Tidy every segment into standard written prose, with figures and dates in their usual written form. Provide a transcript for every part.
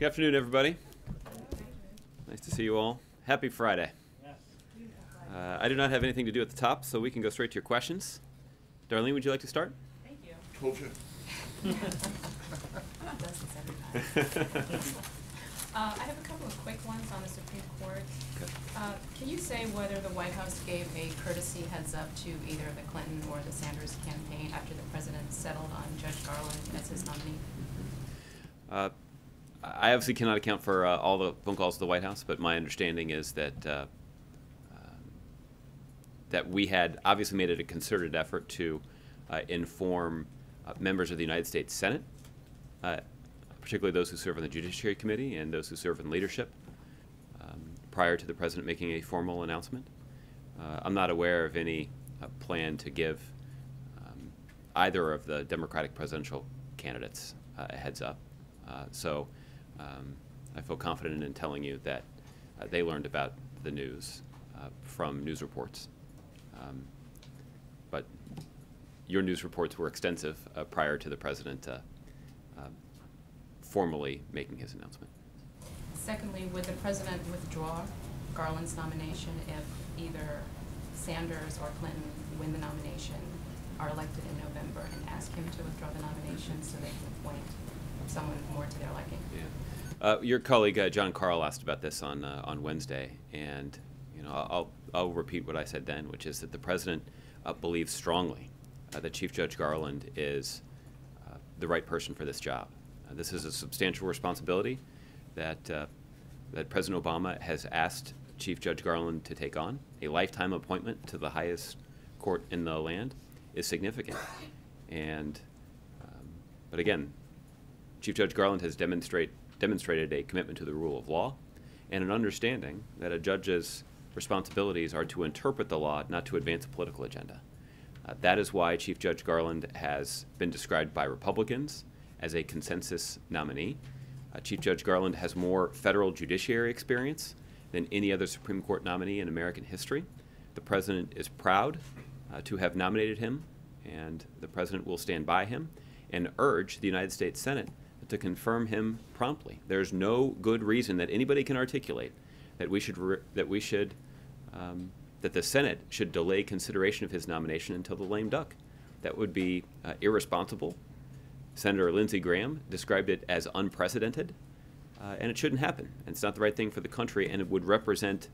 Good afternoon, everybody. Nice to see you all. Happy Friday. I do not have anything to do at the top, so we can go straight to your questions. Darlene, would you like to start? Thank you. Told you. I have a couple of quick ones on the Supreme Court. Can you say whether the White House gave a courtesy heads up to either the Clinton or the Sanders campaign after the president settled on Judge Garland as his nominee? I obviously cannot account for all the phone calls to the White House, but my understanding is that that we had obviously made it a concerted effort to inform members of the United States Senate, particularly those who serve on the Judiciary Committee and those who serve in leadership, prior to the President making a formal announcement. I'm not aware of any plan to give either of the Democratic presidential candidates a heads up. So I feel confident in telling you that they learned about the news from news reports. But your news reports were extensive prior to the President formally making his announcement. Secondly, would the President withdraw Garland's nomination if either Sanders or Clinton win the nomination, are elected in November, and ask him to withdraw the nomination so they can appoint someone more to their liking? Yeah. Your colleague John Carl asked about this on Wednesday, and I'll repeat what I said then, which is that the President believes strongly that Chief Judge Garland is the right person for this job. This is a substantial responsibility that that President Obama has asked Chief Judge Garland to take on. A lifetime appointment to the highest court in the land is significant, and but again, Chief Judge Garland has demonstrated a commitment to the rule of law and an understanding that a judge's responsibilities are to interpret the law, not to advance a political agenda. That is why Chief Judge Garland has been described by Republicans as a consensus nominee. Chief Judge Garland has more federal judiciary experience than any other Supreme Court nominee in American history. The President is proud to have nominated him, and the President will stand by him and urge the United States Senate to confirm him promptly. There's no good reason that anybody can articulate that that the Senate should delay consideration of his nomination until the lame duck. That would be irresponsible. Senator Lindsey Graham described it as unprecedented, and it shouldn't happen. And it's not the right thing for the country, and it would represent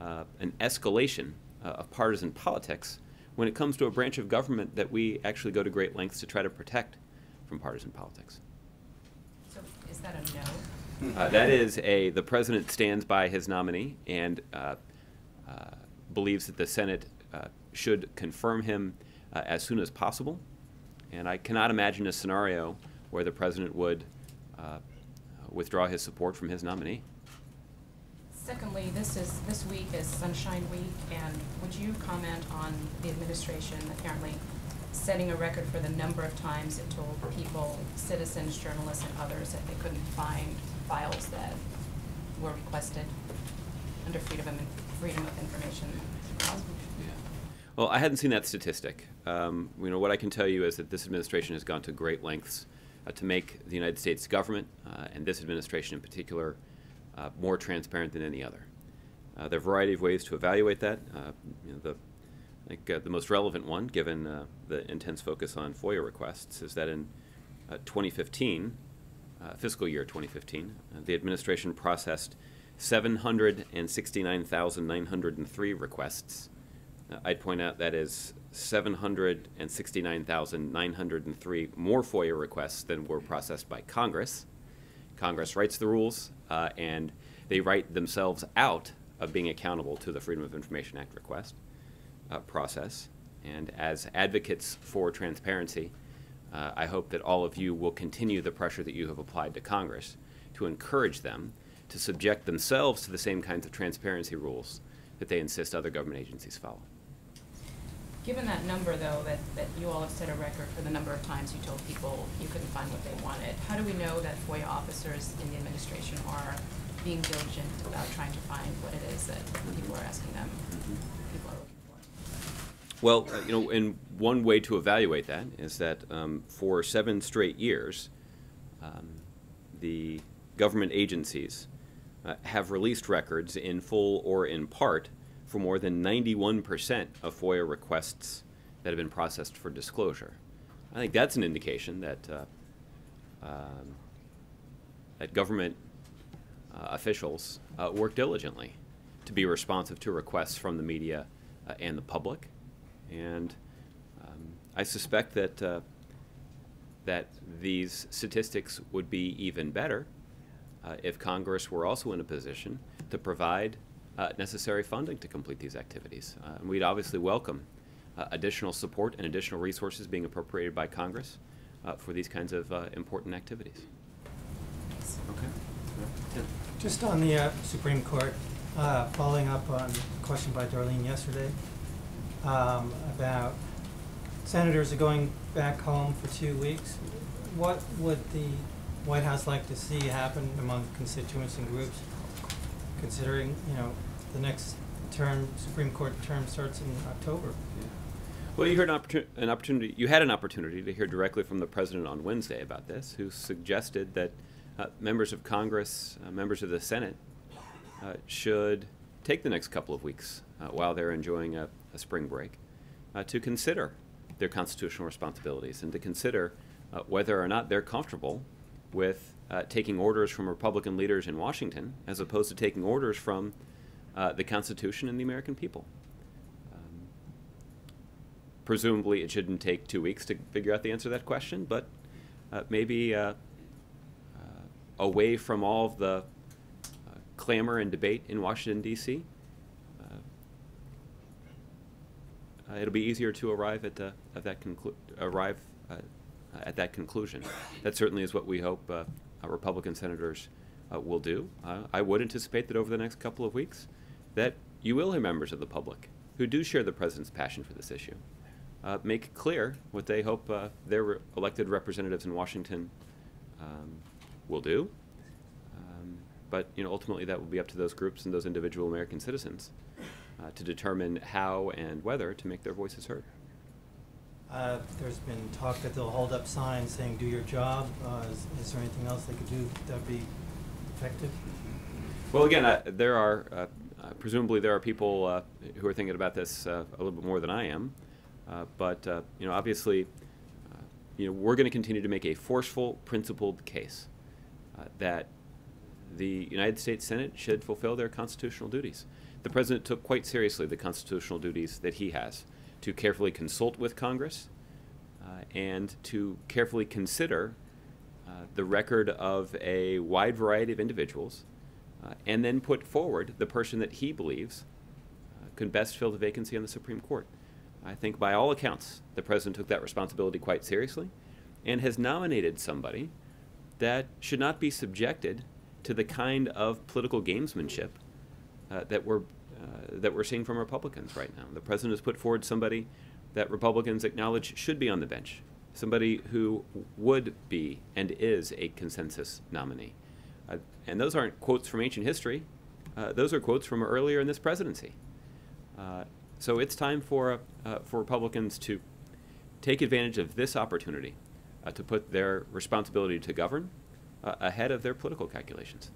an escalation of partisan politics when it comes to a branch of government that we actually go to great lengths to try to protect from partisan politics. So is that a no? That is the President stands by his nominee and believes that the Senate should confirm him as soon as possible. And I cannot imagine a scenario where the President would withdraw his support from his nominee. Secondly, this week is Sunshine Week, and would you comment on the administration apparently setting a record for the number of times it told people, citizens, journalists, and others that they couldn't find files that were requested under Freedom of Information laws? Yeah. Well, I hadn't seen that statistic. What I can tell you is that this administration has gone to great lengths to make the United States government, and this administration in particular, more transparent than any other. There are a variety of ways to evaluate that. I think the most relevant one, given the intense focus on FOIA requests, is that in 2015, fiscal year 2015, the administration processed 769,903 requests. I'd point out that is 769,903 more FOIA requests than were processed by Congress. Congress writes the rules, and they write themselves out of being accountable to the Freedom of Information Act request process. And as advocates for transparency, I hope that all of you will continue the pressure that you have applied to Congress to encourage them to subject themselves to the same kinds of transparency rules that they insist other government agencies follow. Given that number, though, that you all have set a record for the number of times you told people you couldn't find what they wanted, how do we know that FOIA officers in the administration are being diligent about trying to find what it is that people are asking them, people are looking for? Well, and one way to evaluate that is that for 7 straight years, the government agencies have released records in full or in part for more than 91% of FOIA requests that have been processed for disclosure. I think that's an indication that that government officials work diligently to be responsive to requests from the media and the public. And I suspect that that these statistics would be even better if Congress were also in a position to provide necessary funding to complete these activities. And we'd obviously welcome additional support and additional resources being appropriated by Congress for these kinds of important activities. Okay. Tim. Just on the Supreme Court, following up on a question by Darlene yesterday about senators are going back home for 2 weeks. What would the White House like to see happen among constituents and groups, considering, you know, the next term, Supreme Court term starts in October? Yeah. Well, you heard an opportunity. You had an opportunity to hear directly from the president on Wednesday about this, who suggested that members of Congress, members of the Senate, should take the next couple of weeks while they're enjoying a spring break to consider their constitutional responsibilities and to consider whether or not they're comfortable with taking orders from Republican leaders in Washington as opposed to taking orders from the Constitution and the American people. Presumably, it shouldn't take 2 weeks to figure out the answer to that question, but maybe away from all of the clamor and debate in Washington, D.C., it'll be easier to arrive at that conclusion. That certainly is what we hope Republican senators will do. I would anticipate that over the next couple of weeks that you will hear members of the public who do share the president's passion for this issue make clear what they hope their elected representatives in Washington will do. But ultimately that will be up to those groups and those individual American citizens to determine how and whether to make their voices heard. There's been talk that they'll hold up signs saying, "Do your job." Is there anything else they could do that would be effective? Well, again, there are presumably there are people who are thinking about this a little bit more than I am. But obviously, we're going to continue to make a forceful, principled case that the United States Senate should fulfill their constitutional duties. The president took quite seriously the constitutional duties that he has to carefully consult with Congress and to carefully consider the record of a wide variety of individuals and then put forward the person that he believes could best fill the vacancy on the Supreme Court. I think by all accounts, the president took that responsibility quite seriously and has nominated somebody that should not be subjected to the kind of political gamesmanship that we're seeing from Republicans right now. The president has put forward somebody that Republicans acknowledge should be on the bench, somebody who would be and is a consensus nominee. And those aren't quotes from ancient history. Those are quotes from earlier in this presidency. So it's time for Republicans to take advantage of this opportunity to put their responsibility to govern ahead of their political calculations.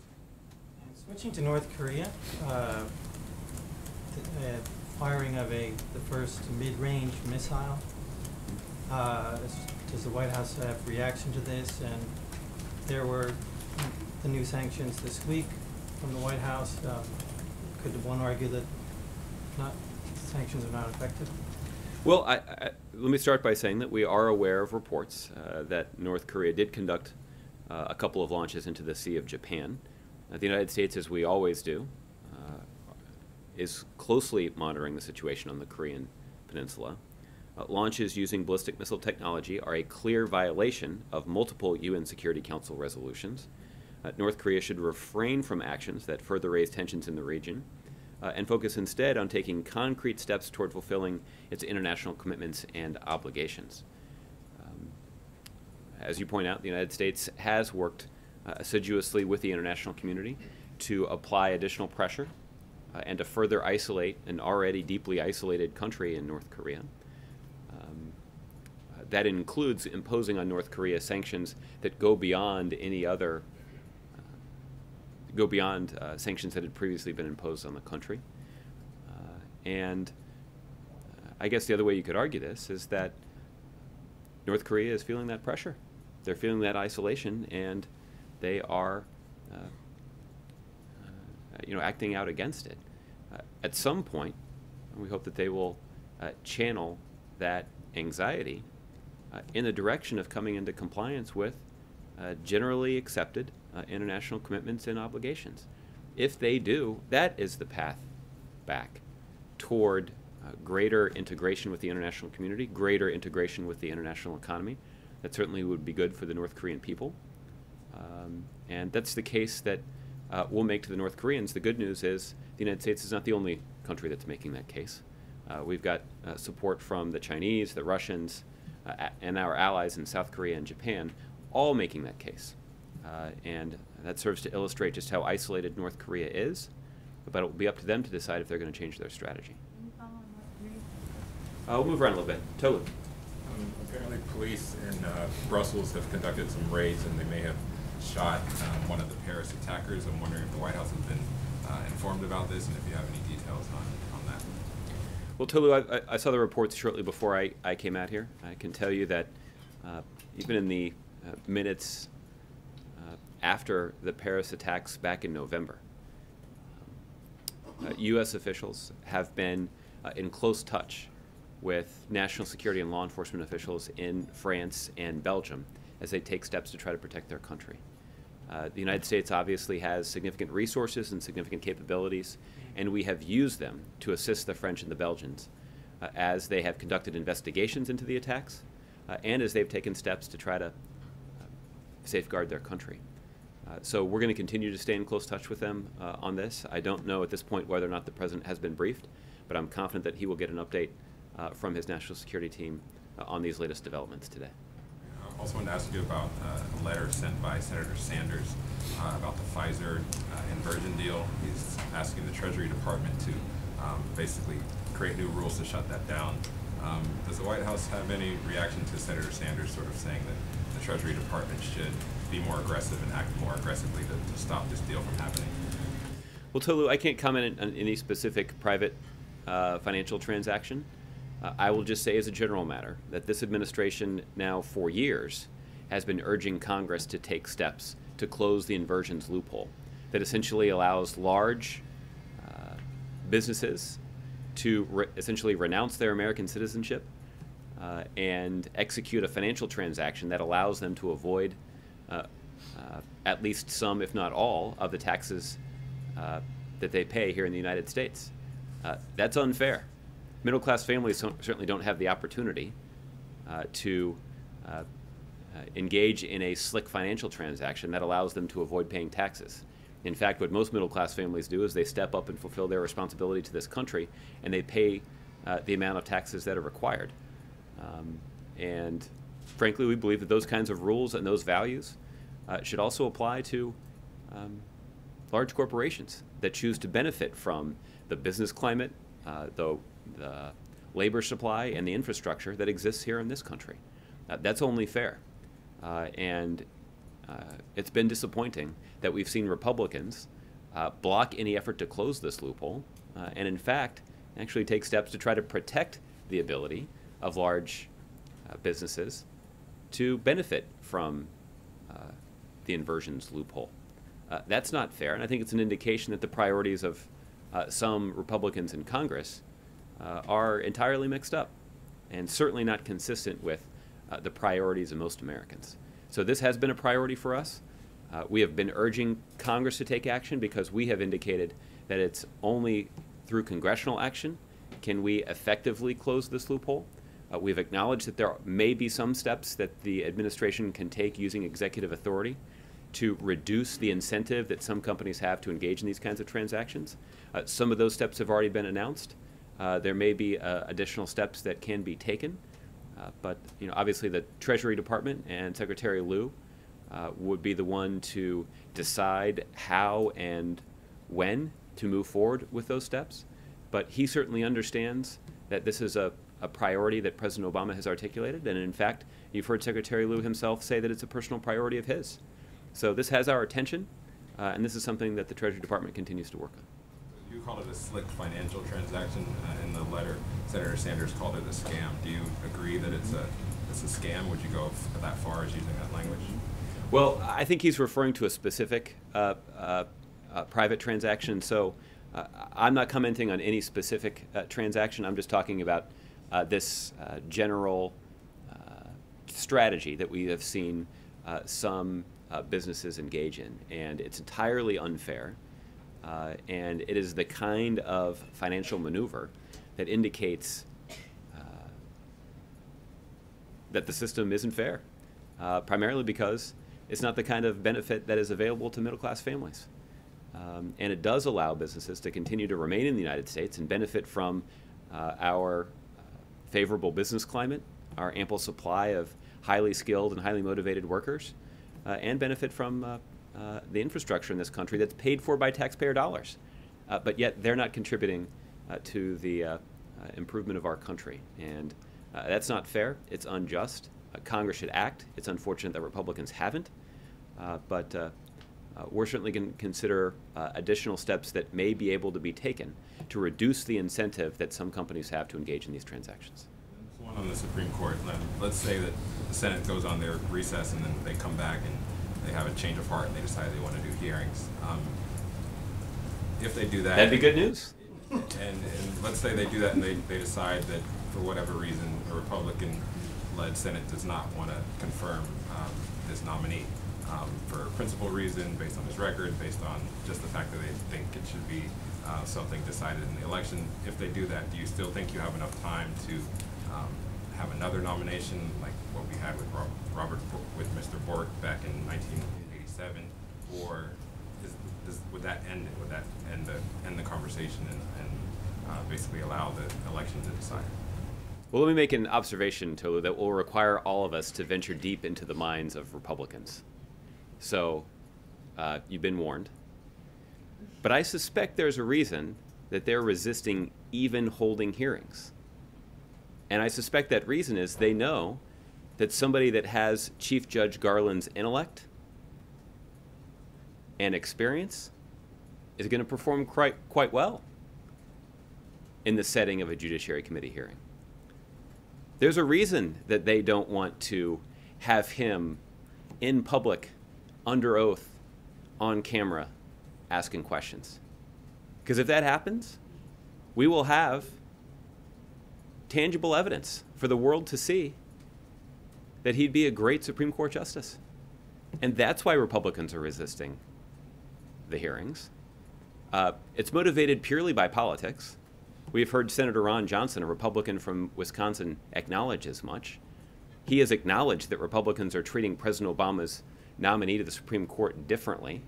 And switching to North Korea, the firing of the first mid-range missile. Does the White House have reaction to this? And there were the new sanctions this week from the White House. Could one argue that sanctions are not effective? Well, let me start by saying that we are aware of reports that North Korea did conduct a couple of launches into the Sea of Japan. The United States, as we always do, is closely monitoring the situation on the Korean Peninsula. Launches using ballistic missile technology are a clear violation of multiple UN Security Council resolutions. North Korea should refrain from actions that further raise tensions in the region and focus instead on taking concrete steps toward fulfilling its international commitments and obligations. As you point out, the United States has worked assiduously with the international community to apply additional pressure and to further isolate an already deeply isolated country in North Korea. That includes imposing on North Korea sanctions that go beyond any other go beyond sanctions that had previously been imposed on the country. And I guess the other way you could argue this is that North Korea is feeling that pressure. They're feeling that isolation, and they are acting out against it. At some point, we hope that they will channel that anxiety in the direction of coming into compliance with generally accepted international commitments and obligations. If they do, that is the path back toward greater integration with the international community, greater integration with the international economy. That certainly would be good for the North Korean people. And that's the case that we'll make to the North Koreans. The good news is the United States is not the only country that's making that case. We've got support from the Chinese, the Russians, and our allies in South Korea and Japan, all making that case. And that serves to illustrate just how isolated North Korea is, but it will be up to them to decide if they're going to change their strategy. We'll move around a little bit. Tolu. Apparently police in Brussels have conducted some raids and they may have shot one of the Paris attackers. I'm wondering if the White House has been informed about this and if you have any details on that. Well, Tolu, I saw the reports shortly before I came out here. I can tell you that even in the minutes after the Paris attacks back in November, U.S. officials have been in close touch with national security and law enforcement officials in France and Belgium as they take steps to try to protect their country. The United States obviously has significant resources and significant capabilities, and we have used them to assist the French and the Belgians as they have conducted investigations into the attacks and as they've taken steps to try to safeguard their country. So we're going to continue to stay in close touch with them on this. I don't know at this point whether or not the President has been briefed, but I'm confident that he will get an update from his national security team on these latest developments today. I also wanted to ask you about a letter sent by Senator Sanders about the Pfizer inversion deal. He's asking the Treasury Department to basically create new rules to shut that down. Does the White House have any reaction to Senator Sanders sort of saying that the Treasury Department should be more aggressive and act more aggressively to stop this deal from happening? Well, Tolu, I can't comment on any specific private financial transaction. I will just say as a general matter that this administration now for years has been urging Congress to take steps to close the inversions loophole that essentially allows large businesses to essentially renounce their American citizenship and execute a financial transaction that allows them to avoid at least some, if not all, of the taxes that they pay here in the United States. That's unfair. Middle-class families certainly don't have the opportunity to engage in a slick financial transaction that allows them to avoid paying taxes. In fact, what most middle-class families do is they step up and fulfill their responsibility to this country, and they pay the amount of taxes that are required. And frankly, we believe that those kinds of rules and those values should also apply to large corporations that choose to benefit from the business climate, the labor supply, and the infrastructure that exists here in this country. That's only fair. And it's been disappointing that we've seen Republicans block any effort to close this loophole and, in fact, actually take steps to try to protect the ability of large businesses to benefit from the inversions loophole. That's not fair, and I think it's an indication that the priorities of some Republicans in Congress are entirely mixed up and certainly not consistent with the priorities of most Americans. So this has been a priority for us. We have been urging Congress to take action because we have indicated that it's only through congressional action can we effectively close this loophole. We've acknowledged that there may be some steps that the administration can take using executive authority to reduce the incentive that some companies have to engage in these kinds of transactions. Some of those steps have already been announced. There may be additional steps that can be taken, but obviously the Treasury Department and Secretary Liu would be the one to decide how and when to move forward with those steps. But he certainly understands that this is a priority that President Obama has articulated, and in fact, you've heard Secretary Liu himself say that it's a personal priority of his. So this has our attention. and this is something that the Treasury Department continues to work on. You called it a slick financial transaction. In the letter, Senator Sanders called it a scam. Do you agree that it's a scam? Would you go that far as using that language? Well, I think he's referring to a specific private transaction, so I'm not commenting on any specific transaction. I'm just talking about this general strategy that we have seen some businesses engage in, and it's entirely unfair, and it is the kind of financial maneuver that indicates that the system isn't fair, primarily because it's not the kind of benefit that is available to middle-class families. And it does allow businesses to continue to remain in the United States and benefit from our favorable business climate, our ample supply of highly skilled and highly motivated workers, and benefit from the infrastructure in this country that's paid for by taxpayer dollars. But yet they're not contributing to the improvement of our country. And that's not fair. It's unjust. Congress should act. It's unfortunate that Republicans haven't. But we're certainly going to consider additional steps that may be able to be taken to reduce the incentive that some companies have to engage in these transactions. There's one on the Supreme Court. Let's say that the Senate goes on their recess and then they come back and they have a change of heart and they decide they want to do hearings. If they do that... That'd be good news. And let's say they do that and they decide that for whatever reason a Republican-led Senate does not want to confirm this nominee for a principal reason, based on his record, based on just the fact that they think it should be something decided in the election. If they do that, do you still think you have enough time to have another nomination like what we had with Mr. Bork back in 1987, or would that end it? Would that end the conversation and basically allow the election to decide? Well, let me make an observation, Tolu, that will require all of us to venture deep into the minds of Republicans. So, you've been warned. But I suspect there's a reason that they're resisting even holding hearings. And I suspect that reason is they know that somebody that has Chief Judge Garland's intellect and experience is going to perform quite well in the setting of a Judiciary Committee hearing. There's a reason that they don't want to have him in public, under oath, on camera, asking questions. Because if that happens, we will have tangible evidence for the world to see that he'd be a great Supreme Court justice. And that's why Republicans are resisting the hearings. It's motivated purely by politics. We've heard Senator Ron Johnson, a Republican from Wisconsin, acknowledge as much. He has acknowledged that Republicans are treating President Obama's nominee to the Supreme Court differently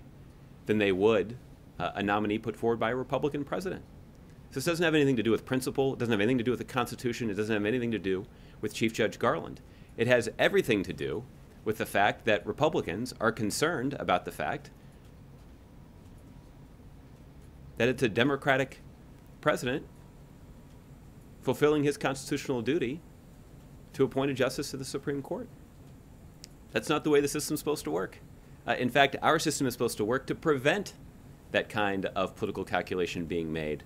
than they would a nominee put forward by a Republican president. So this doesn't have anything to do with principle. It doesn't have anything to do with the Constitution. It doesn't have anything to do with Chief Judge Garland. It has everything to do with the fact that Republicans are concerned about the fact that it's a Democratic president fulfilling his constitutional duty to appoint a justice to the Supreme Court. That's not the way the system's supposed to work. In fact, our system is supposed to work to prevent that kind of political calculation being made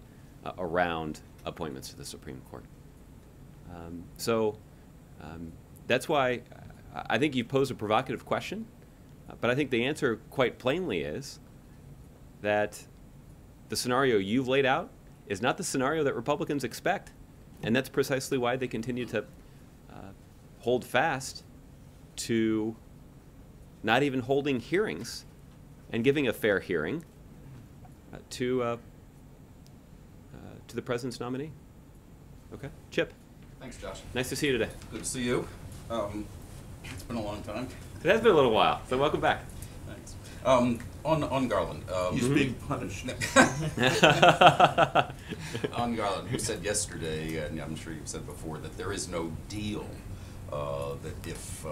around appointments to the Supreme Court. That's why I think you've posed a provocative question, but I think the answer quite plainly is that the scenario you've laid out is not the scenario that Republicans expect, and that's precisely why they continue to hold fast to not even holding hearings and giving a fair hearing to the president's nominee. Okay, Chip. Thanks, Josh. Nice to see you today. Good to see you. It's been a long time. It has been a little while, so welcome back. Thanks. On Garland. He's being punished. On Garland, you said yesterday, and I'm sure you've said before, that there is no deal. That if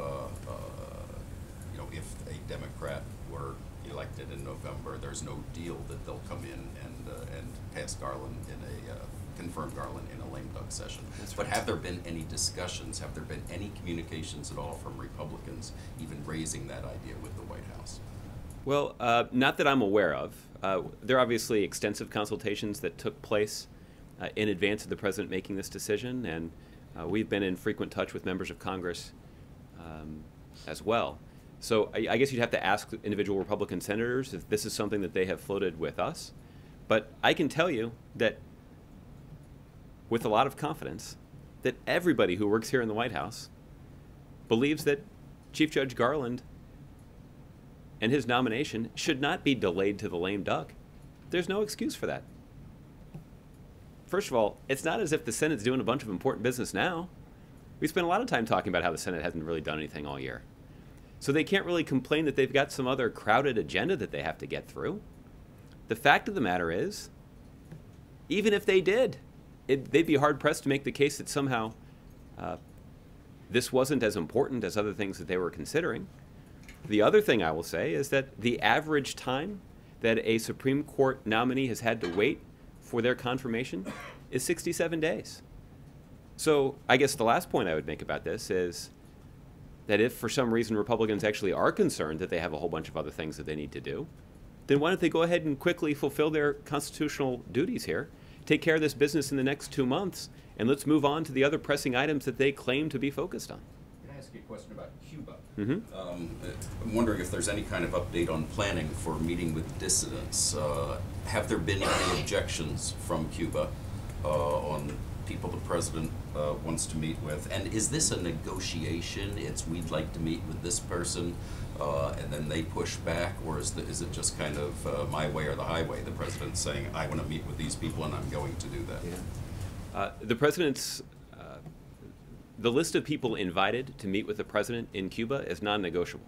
if a Democrat were elected in November, there's no deal that they'll come in and pass Garland confirm Garland in a lame duck session. That's but right. have there been any discussions? Have there been any communications at all from Republicans even raising that idea with the White House? Well, not that I'm aware of. There are obviously extensive consultations that took place in advance of the president making this decision, and we've been in frequent touch with members of Congress as well. So I guess you'd have to ask individual Republican senators if this is something that they have floated with us. But I can tell you that with a lot of confidence that everybody who works here in the White House believes that Chief Judge Garland and his nomination should not be delayed to the lame duck. There's no excuse for that. First of all, it's not as if the Senate's doing a bunch of important business now. We spent a lot of time talking about how the Senate hasn't really done anything all year. So they can't really complain that they've got some other crowded agenda that they have to get through. The fact of the matter is, even if they did, they'd be hard-pressed to make the case that somehow this wasn't as important as other things that they were considering. The other thing I will say is that the average time that a Supreme Court nominee has had to wait for their confirmation is 67 days. So I guess the last point I would make about this is that if for some reason Republicans actually are concerned that they have a whole bunch of other things that they need to do, then why don't they go ahead and quickly fulfill their constitutional duties here, take care of this business in the next 2 months, and let's move on to the other pressing items that they claim to be focused on. Can I ask you a question about Cuba? Mm-hmm. I'm wondering if there's any kind of update on planning for meeting with dissidents. Have there been any objections from Cuba on people the president wants to meet with? And is this a negotiation? It's we'd like to meet with this person, and then they push back, or is it just kind of my way or the highway? The president's saying, I want to meet with these people, and I'm going to do that. Yeah. The president's the list of people invited to meet with the president in Cuba is non-negotiable.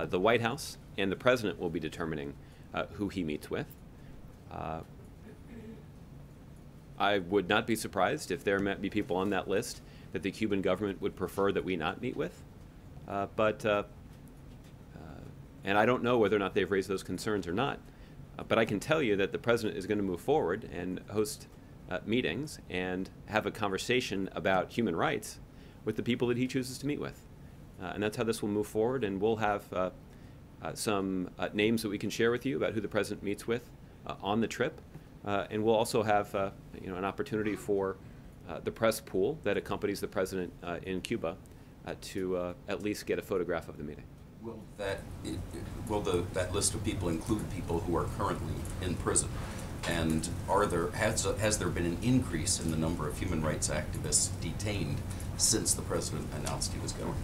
The White House and the president will be determining who he meets with. I would not be surprised if there might be people on that list that the Cuban government would prefer that we not meet with. And I don't know whether or not they've raised those concerns or not. But I can tell you that the president is going to move forward and host meetings and have a conversation about human rights with the people that he chooses to meet with. And that's how this will move forward, and we'll have some names that we can share with you about who the president meets with on the trip. And we'll also have an opportunity for the press pool that accompanies the president in Cuba to at least get a photograph of the meeting. Will that list of people include people who are currently in prison? And has there been an increase in the number of human rights activists detained since the president announced he was going?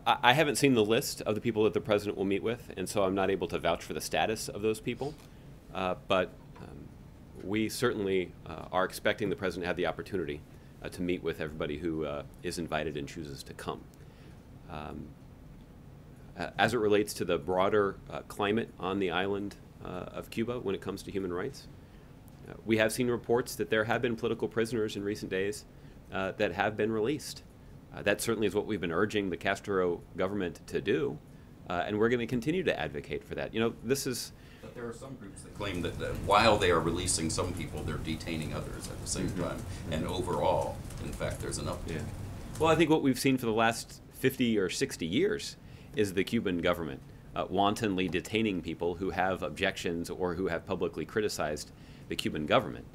I haven't seen the list of the people that the president will meet with, and so I'm not able to vouch for the status of those people. But we certainly are expecting the president to have the opportunity to meet with everybody who is invited and chooses to come. As it relates to the broader climate on the island of Cuba when it comes to human rights, we have seen reports that there have been political prisoners in recent days that have been released. That certainly is what we've been urging the Castro government to do, and we're going to continue to advocate for that. This is... But there are some groups that claim that while they are releasing some people, they're detaining others at the same time. And overall, in fact, there's an uptick. Yeah. Well, I think what we've seen for the last 50 or 60 years is the Cuban government wantonly detaining people who have objections or who have publicly criticized the Cuban government.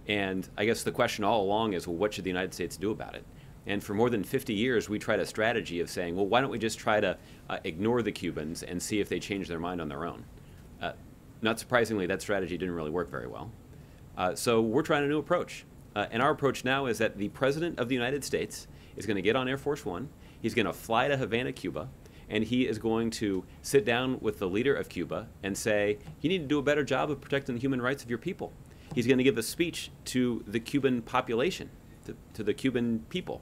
And I guess the question all along is, well, what should the United States do about it? And for more than 50 years, we tried a strategy of saying, well, why don't we just try to ignore the Cubans and see if they change their mind on their own? Not surprisingly, that strategy didn't really work very well. So we're trying a new approach. And our approach now is that the President of the United States is going to get on Air Force One. He's going to fly to Havana, Cuba, and he is going to sit down with the leader of Cuba and say, you need to do a better job of protecting the human rights of your people. He's going to give a speech to the Cuban population, to the Cuban people,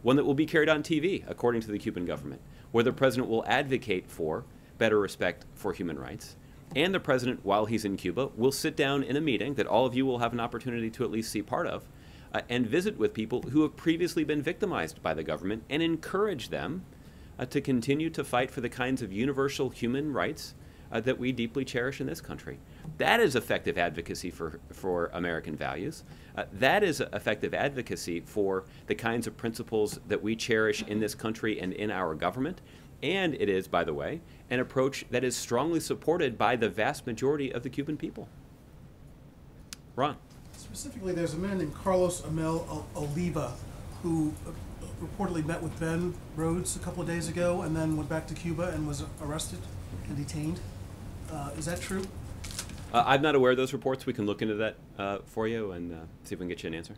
one that will be carried on TV, according to the Cuban government, where the president will advocate for better respect for human rights. And the president, while he's in Cuba, will sit down in a meeting that all of you will have an opportunity to at least see part of, and visit with people who have previously been victimized by the government and encourage them to continue to fight for the kinds of universal human rights that we deeply cherish in this country. That is effective advocacy for American values. That is effective advocacy for the kinds of principles that we cherish in this country and in our government. And it is, by the way, an approach that is strongly supported by the vast majority of the Cuban people. Ron. Specifically, there's a man named Carlos Amel Oliva who reportedly met with Ben Rhodes a couple of days ago and then went back to Cuba and was arrested and detained. Is that true? I'm not aware of those reports. We can look into that for you and see if we can get you an answer.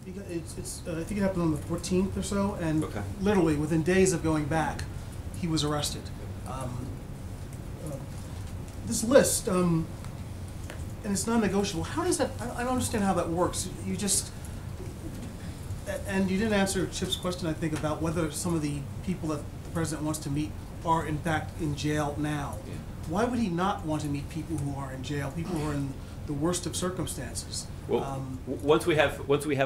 I think it happened on the 14th or so, and Okay. literally within days of going back, he was arrested. This list, and it's non-negotiable. How does that? I don't understand how that works. You just, and you didn't answer Chip's question, I think, about whether some of the people that the president wants to meet are in fact in jail now. Yeah. Why would he not want to meet people who are in jail, people who are in the worst of circumstances? Well, once we have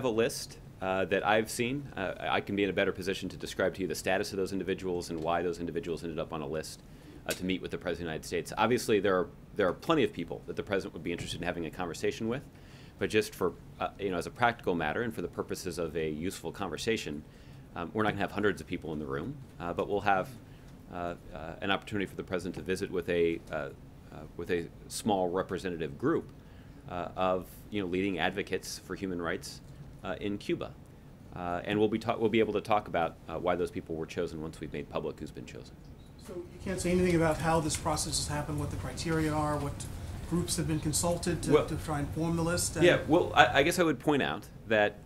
a list that I've seen, I can be in a better position to describe to you the status of those individuals and why those individuals ended up on a list to meet with the President of the United States. Obviously, there are plenty of people that the President would be interested in having a conversation with, but just for as a practical matter and for the purposes of a useful conversation, we're not going to have hundreds of people in the room, but we'll have an opportunity for the President to visit with a small representative group of leading advocates for human rights in Cuba, and we'll be able to talk about why those people were chosen once we've made public who's been chosen. So you can't say anything about how this process has happened, what the criteria are, what groups have been consulted to try and form the list? Yeah, well, I guess I would point out that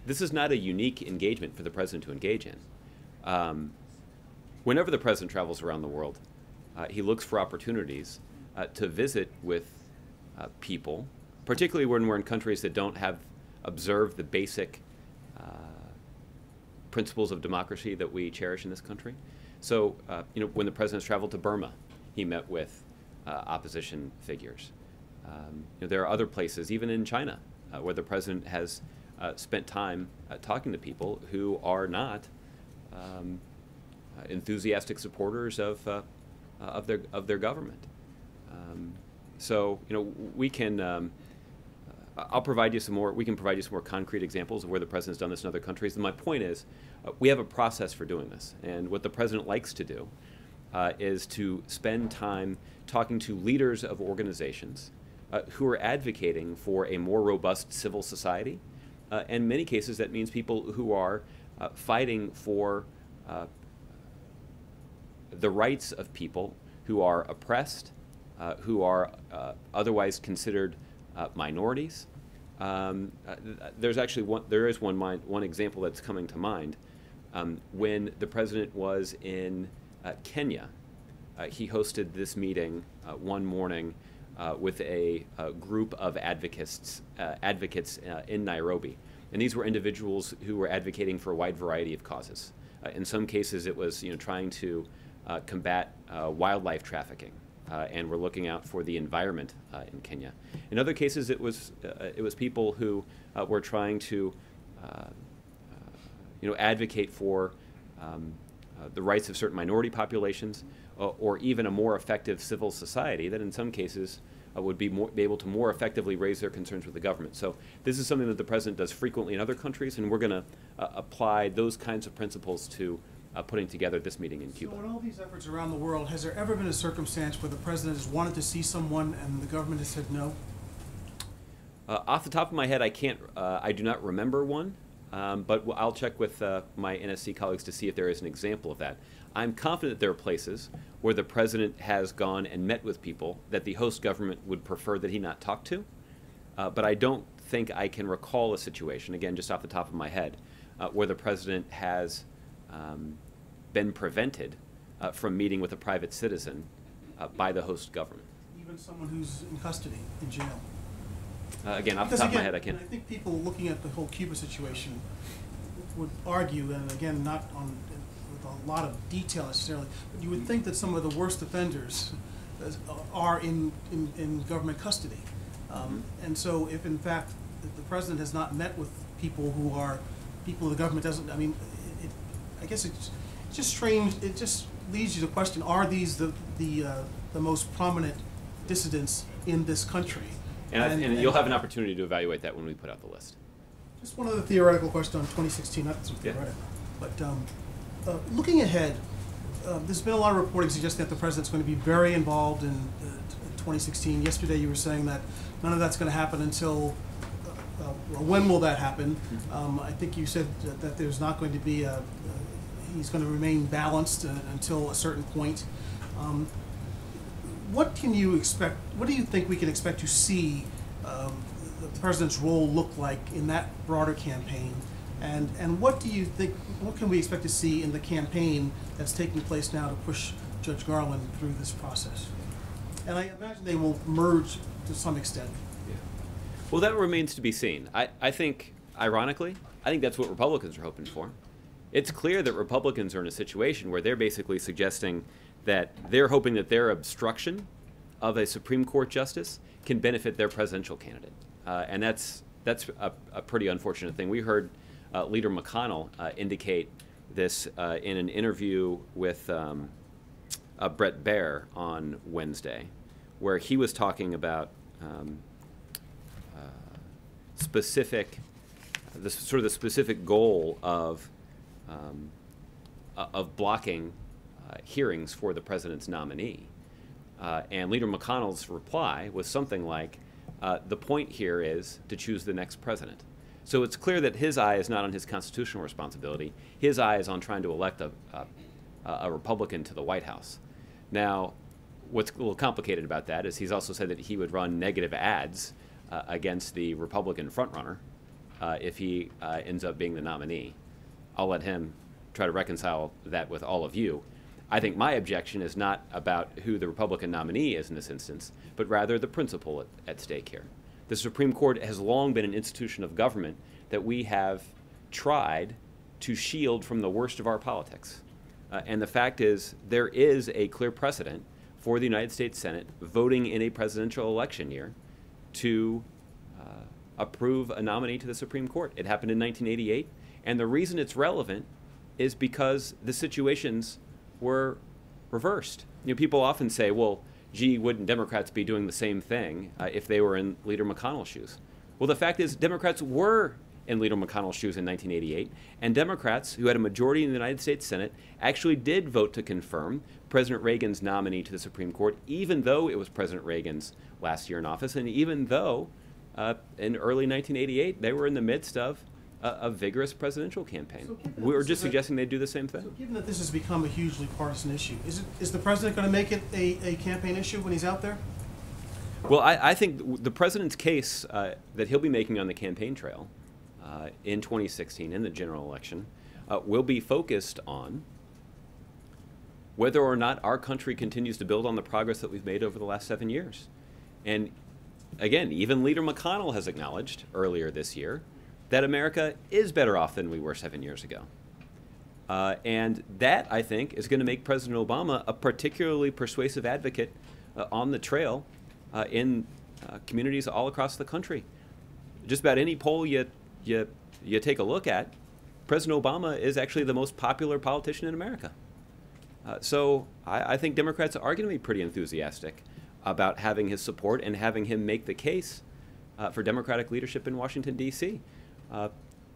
this is not a unique engagement for the President to engage in. Whenever the President travels around the world, he looks for opportunities to visit with people, particularly when we're in countries that don't have observed the basic principles of democracy that we cherish in this country. So, when the President's traveled to Burma, he met with opposition figures. There are other places, even in China, where the President has spent time talking to people who are not enthusiastic supporters of their government. So we can. I'll provide you some more. We can provide you some more concrete examples of where the President's done this in other countries. And my point is, we have a process for doing this. And what the President likes to do is to spend time talking to leaders of organizations who are advocating for a more robust civil society. In many cases, that means people who are fighting for the rights of people who are oppressed, who are otherwise considered minorities. There's actually there is one example that's coming to mind. When the President was in Kenya, he hosted this meeting one morning with a group of advocates in Nairobi, and these were individuals who were advocating for a wide variety of causes. In some cases, it was trying to combat wildlife trafficking. And we're looking out for the environment in Kenya. In other cases, it was people who were trying to, advocate for the rights of certain minority populations, or even a more effective civil society that, in some cases, would be able to more effectively raise their concerns with the government. So this is something that the President does frequently in other countries, and we're going to apply those kinds of principles to putting together this meeting in Cuba. So in all these efforts around the world, has there ever been a circumstance where the President has wanted to see someone and the government has said no? Off the top of my head, I do not remember one, but I'll check with my NSC colleagues to see if there is an example of that. I'm confident there are places where the President has gone and met with people that the host government would prefer that he not talk to, but I don't think I can recall a situation, again, just off the top of my head, where the President has been prevented from meeting with a private citizen by the host government. Even someone who's in custody, in jail? Again, off the top of my head, I can't. I think people looking at the whole Cuba situation would argue, and again, not with a lot of detail necessarily, but you would think that some of the worst offenders are in government custody. And so if in fact the President has not met with people who are people the government doesn't, I mean, I guess it's just strange. It just leads you to question: are these the most prominent dissidents in this country? And you'll have an opportunity to evaluate that when we put out the list. Just one other theoretical question on 2016, not so theoretical, but looking ahead, there's been a lot of reporting suggesting that the president's going to be very involved in 2016. Yesterday you were saying that none of that's going to happen until, well, when will that happen? I think you said that there's not going to be he's going to remain balanced until a certain point. What can you expect, what do you think we can expect to see the president's role look like in that broader campaign? And what do you think, what can we expect to see in the campaign that's taking place now to push Judge Garland through this process? And I imagine they will merge to some extent. Yeah. Well, that remains to be seen. I think, ironically, I think that's what Republicans are hoping for. It's clear that Republicans are in a situation where they're basically suggesting that they're hoping that their obstruction of a Supreme Court justice can benefit their presidential candidate. And that's a pretty unfortunate thing. We heard Leader McConnell indicate this in an interview with Brett Baer on Wednesday, where he was talking about the specific goal of blocking hearings for the president's nominee. And Leader McConnell's reply was something like, the point here is to choose the next president. So it's clear that his eye is not on his constitutional responsibility. His eye is on trying to elect a Republican to the White House. Now, what's a little complicated about that is he's also said that he would run negative ads against the Republican frontrunner if he ends up being the nominee. I'll let him try to reconcile that with all of you. I think my objection is not about who the Republican nominee is in this instance, but rather the principle at stake here. The Supreme Court has long been an institution of government that we have tried to shield from the worst of our politics. And the fact is, there is a clear precedent for the United States Senate voting in a presidential election year to approve a nominee to the Supreme Court. It happened in 1988, and the reason it's relevant is because the situations were reversed. You know, people often say, well, gee, wouldn't Democrats be doing the same thing if they were in Leader McConnell's shoes? Well, the fact is Democrats were in Leader McConnell's shoes in 1988, and Democrats who had a majority in the United States Senate actually did vote to confirm President Reagan's nominee to the Supreme Court, even though it was President Reagan's last year in office, and even though in early 1988 they were in the midst of a vigorous presidential campaign. So we were just suggesting they'd do the same thing. So given that this has become a hugely partisan issue, is the president going to make it a campaign issue when he's out there? Well, I think the president's case that he'll be making on the campaign trail in 2016 in the general election will be focused on whether or not our country continues to build on the progress that we've made over the last 7 years. And again, even Leader McConnell has acknowledged earlier this year that America is better off than we were 7 years ago. And that, I think, is going to make President Obama a particularly persuasive advocate on the trail in communities all across the country. Just about any poll you take a look at, President Obama is actually the most popular politician in America. So I think Democrats are going to be pretty enthusiastic about having his support and having him make the case for Democratic leadership in Washington, D.C.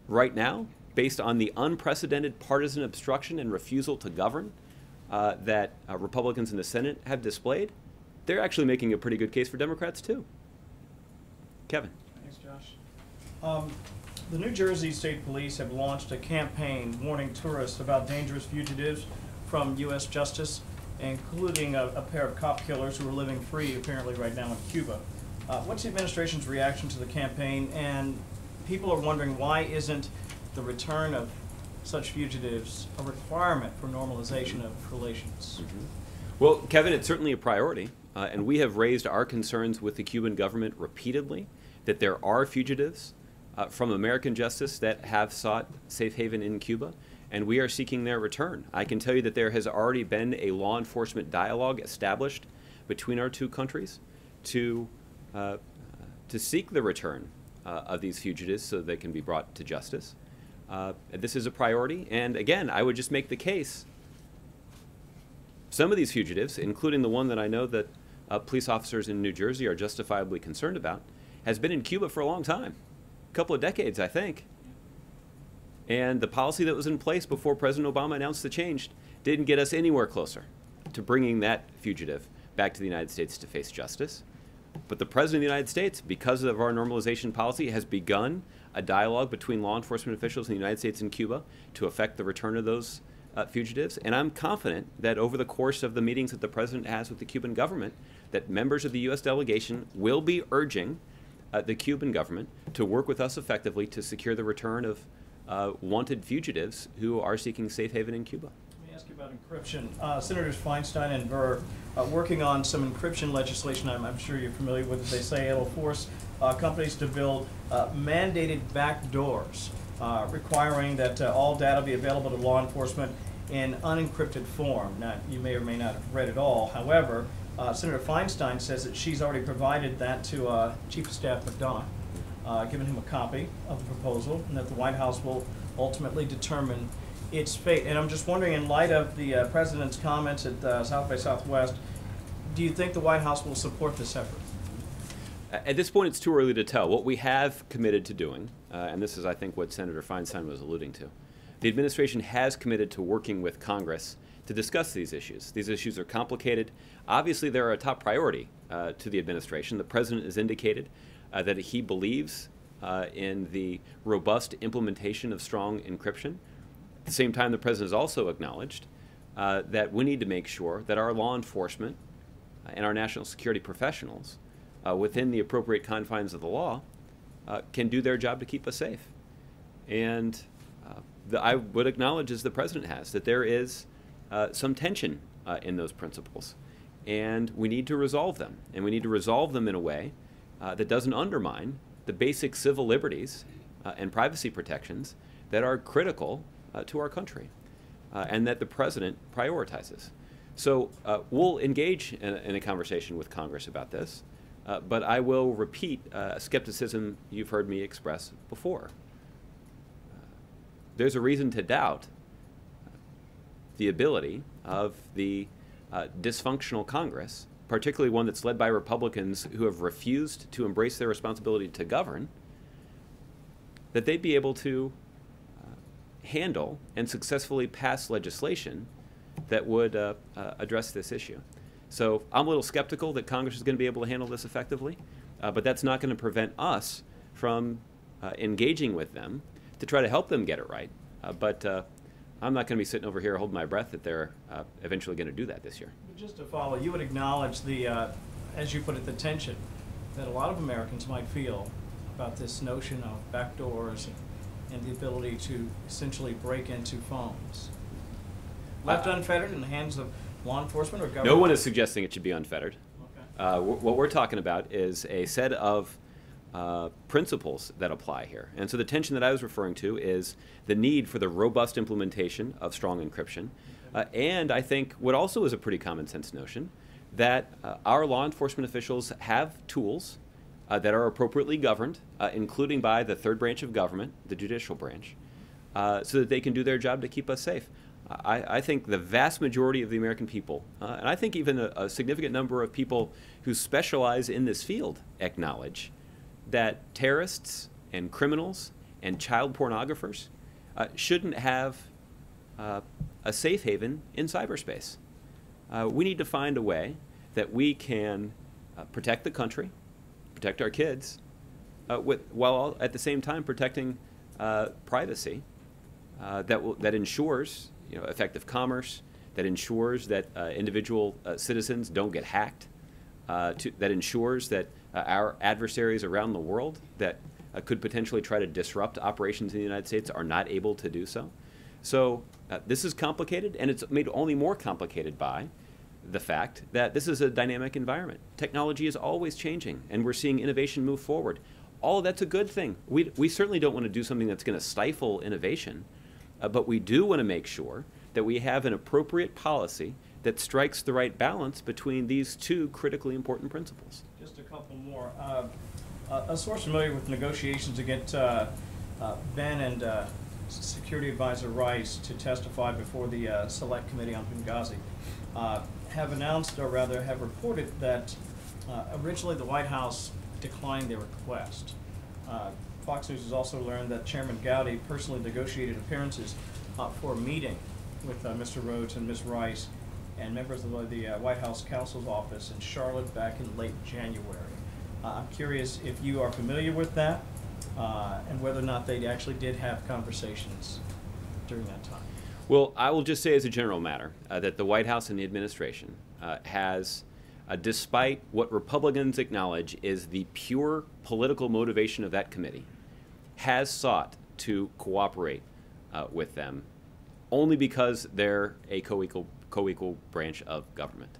Right now, based on the unprecedented partisan obstruction and refusal to govern that Republicans in the Senate have displayed, they're actually making a pretty good case for Democrats, too. Kevin. Thanks, Josh. The New Jersey State Police have launched a campaign warning tourists about dangerous fugitives from U.S. justice, including a pair of cop killers who are living free, apparently, right now in Cuba. What's the administration's reaction to the campaign? And people are wondering, why isn't the return of such fugitives a requirement for normalization of relations? Mm-hmm. Well, Kevin, it's certainly a priority, and we have raised our concerns with the Cuban government repeatedly that there are fugitives from American justice that have sought safe haven in Cuba, and we are seeking their return. I can tell you that there has already been a law enforcement dialogue established between our two countries to seek the return of these fugitives so they can be brought to justice. This is a priority, and again, I would just make the case some of these fugitives, including the one that I know that police officers in New Jersey are justifiably concerned about, has been in Cuba for a long time, a couple of decades, I think. And the policy that was in place before President Obama announced the change didn't get us anywhere closer to bringing that fugitive back to the United States to face justice. But the President of the United States, because of our normalization policy, has begun a dialogue between law enforcement officials in the United States and Cuba to effect the return of those fugitives. And I'm confident that over the course of the meetings that the President has with the Cuban government, that members of the U.S. delegation will be urging the Cuban government to work with us effectively to secure the return of wanted fugitives who are seeking safe haven in Cuba. Let me ask you about encryption. Senators Feinstein and Burr working on some encryption legislation. I'm sure you're familiar with it. They say it'll force companies to build mandated backdoors, requiring that all data be available to law enforcement in unencrypted form. Now, you may or may not have read it all. However, Senator Feinstein says that she's already provided that to Chief of Staff McDonough, given him a copy of the proposal, and that the White House will ultimately determine its fate. And I'm just wondering, in light of the President's comments at South by Southwest, do you think the White House will support this effort? At this point, it's too early to tell. What we have committed to doing, and this is, I think, what Senator Feinstein was alluding to, the administration has committed to working with Congress to discuss these issues. These issues are complicated. Obviously, they're a top priority to the administration. The President has indicated that he believes in the robust implementation of strong encryption. At the same time, the President has also acknowledged that we need to make sure that our law enforcement and our national security professionals, within the appropriate confines of the law, can do their job to keep us safe. And I would acknowledge, as the President has, that there is some tension in those principles. And we need to resolve them. And we need to resolve them in a way that doesn't undermine the basic civil liberties and privacy protections that are critical to our country, and that the President prioritizes. So we'll engage in a conversation with Congress about this, but I will repeat skepticism you've heard me express before. There's a reason to doubt the ability of the dysfunctional Congress, particularly one that's led by Republicans who have refused to embrace their responsibility to govern, that they'd be able to handle and successfully pass legislation that would address this issue. So I'm a little skeptical that Congress is going to be able to handle this effectively, but that's not going to prevent us from engaging with them to try to help them get it right. But I'm not going to be sitting over here holding my breath that they're eventually going to do that this year. But just to follow, you would acknowledge the, as you put it, the tension that a lot of Americans might feel about this notion of backdoors and the ability to essentially break into phones. Left unfettered in the hands of law enforcement or government? No one is suggesting it should be unfettered. Okay. What we're talking about is a set of principles that apply here. And so the tension that I was referring to is the need for the robust implementation of strong encryption. And I think what also is a pretty common sense notion, that our law enforcement officials have tools that are appropriately governed, including by the third branch of government, the judicial branch, so that they can do their job to keep us safe. I think the vast majority of the American people, and I think even a significant number of people who specialize in this field, acknowledge that terrorists and criminals and child pornographers shouldn't have a safe haven in cyberspace. We need to find a way that we can protect the country, protect our kids, while at the same time protecting privacy that ensures effective commerce, that ensures that individual citizens don't get hacked, that ensures that our adversaries around the world that could potentially try to disrupt operations in the United States are not able to do so. So this is complicated, and it's made only more complicated by the fact that this is a dynamic environment. Technology is always changing, and we're seeing innovation move forward. All of that's a good thing. We certainly don't want to do something that's going to stifle innovation, but we do want to make sure that we have an appropriate policy that strikes the right balance between these two critically important principles. Just a couple more. A source familiar with negotiations to get Ben and Security Advisor Rice to testify before the Select Committee on Benghazi have announced, or rather have reported, that originally the White House declined their request. Fox News has also learned that Chairman Gowdy personally negotiated appearances for a meeting with Mr. Rhodes and Ms. Rice and members of the White House Counsel's Office in Charlotte back in late January. I'm curious if you are familiar with that and whether or not they actually did have conversations during that time. Well, I will just say as a general matter that the White House and the administration has, despite what Republicans acknowledge is the pure political motivation of that committee, has sought to cooperate with them only because they're a co-equal branch of government.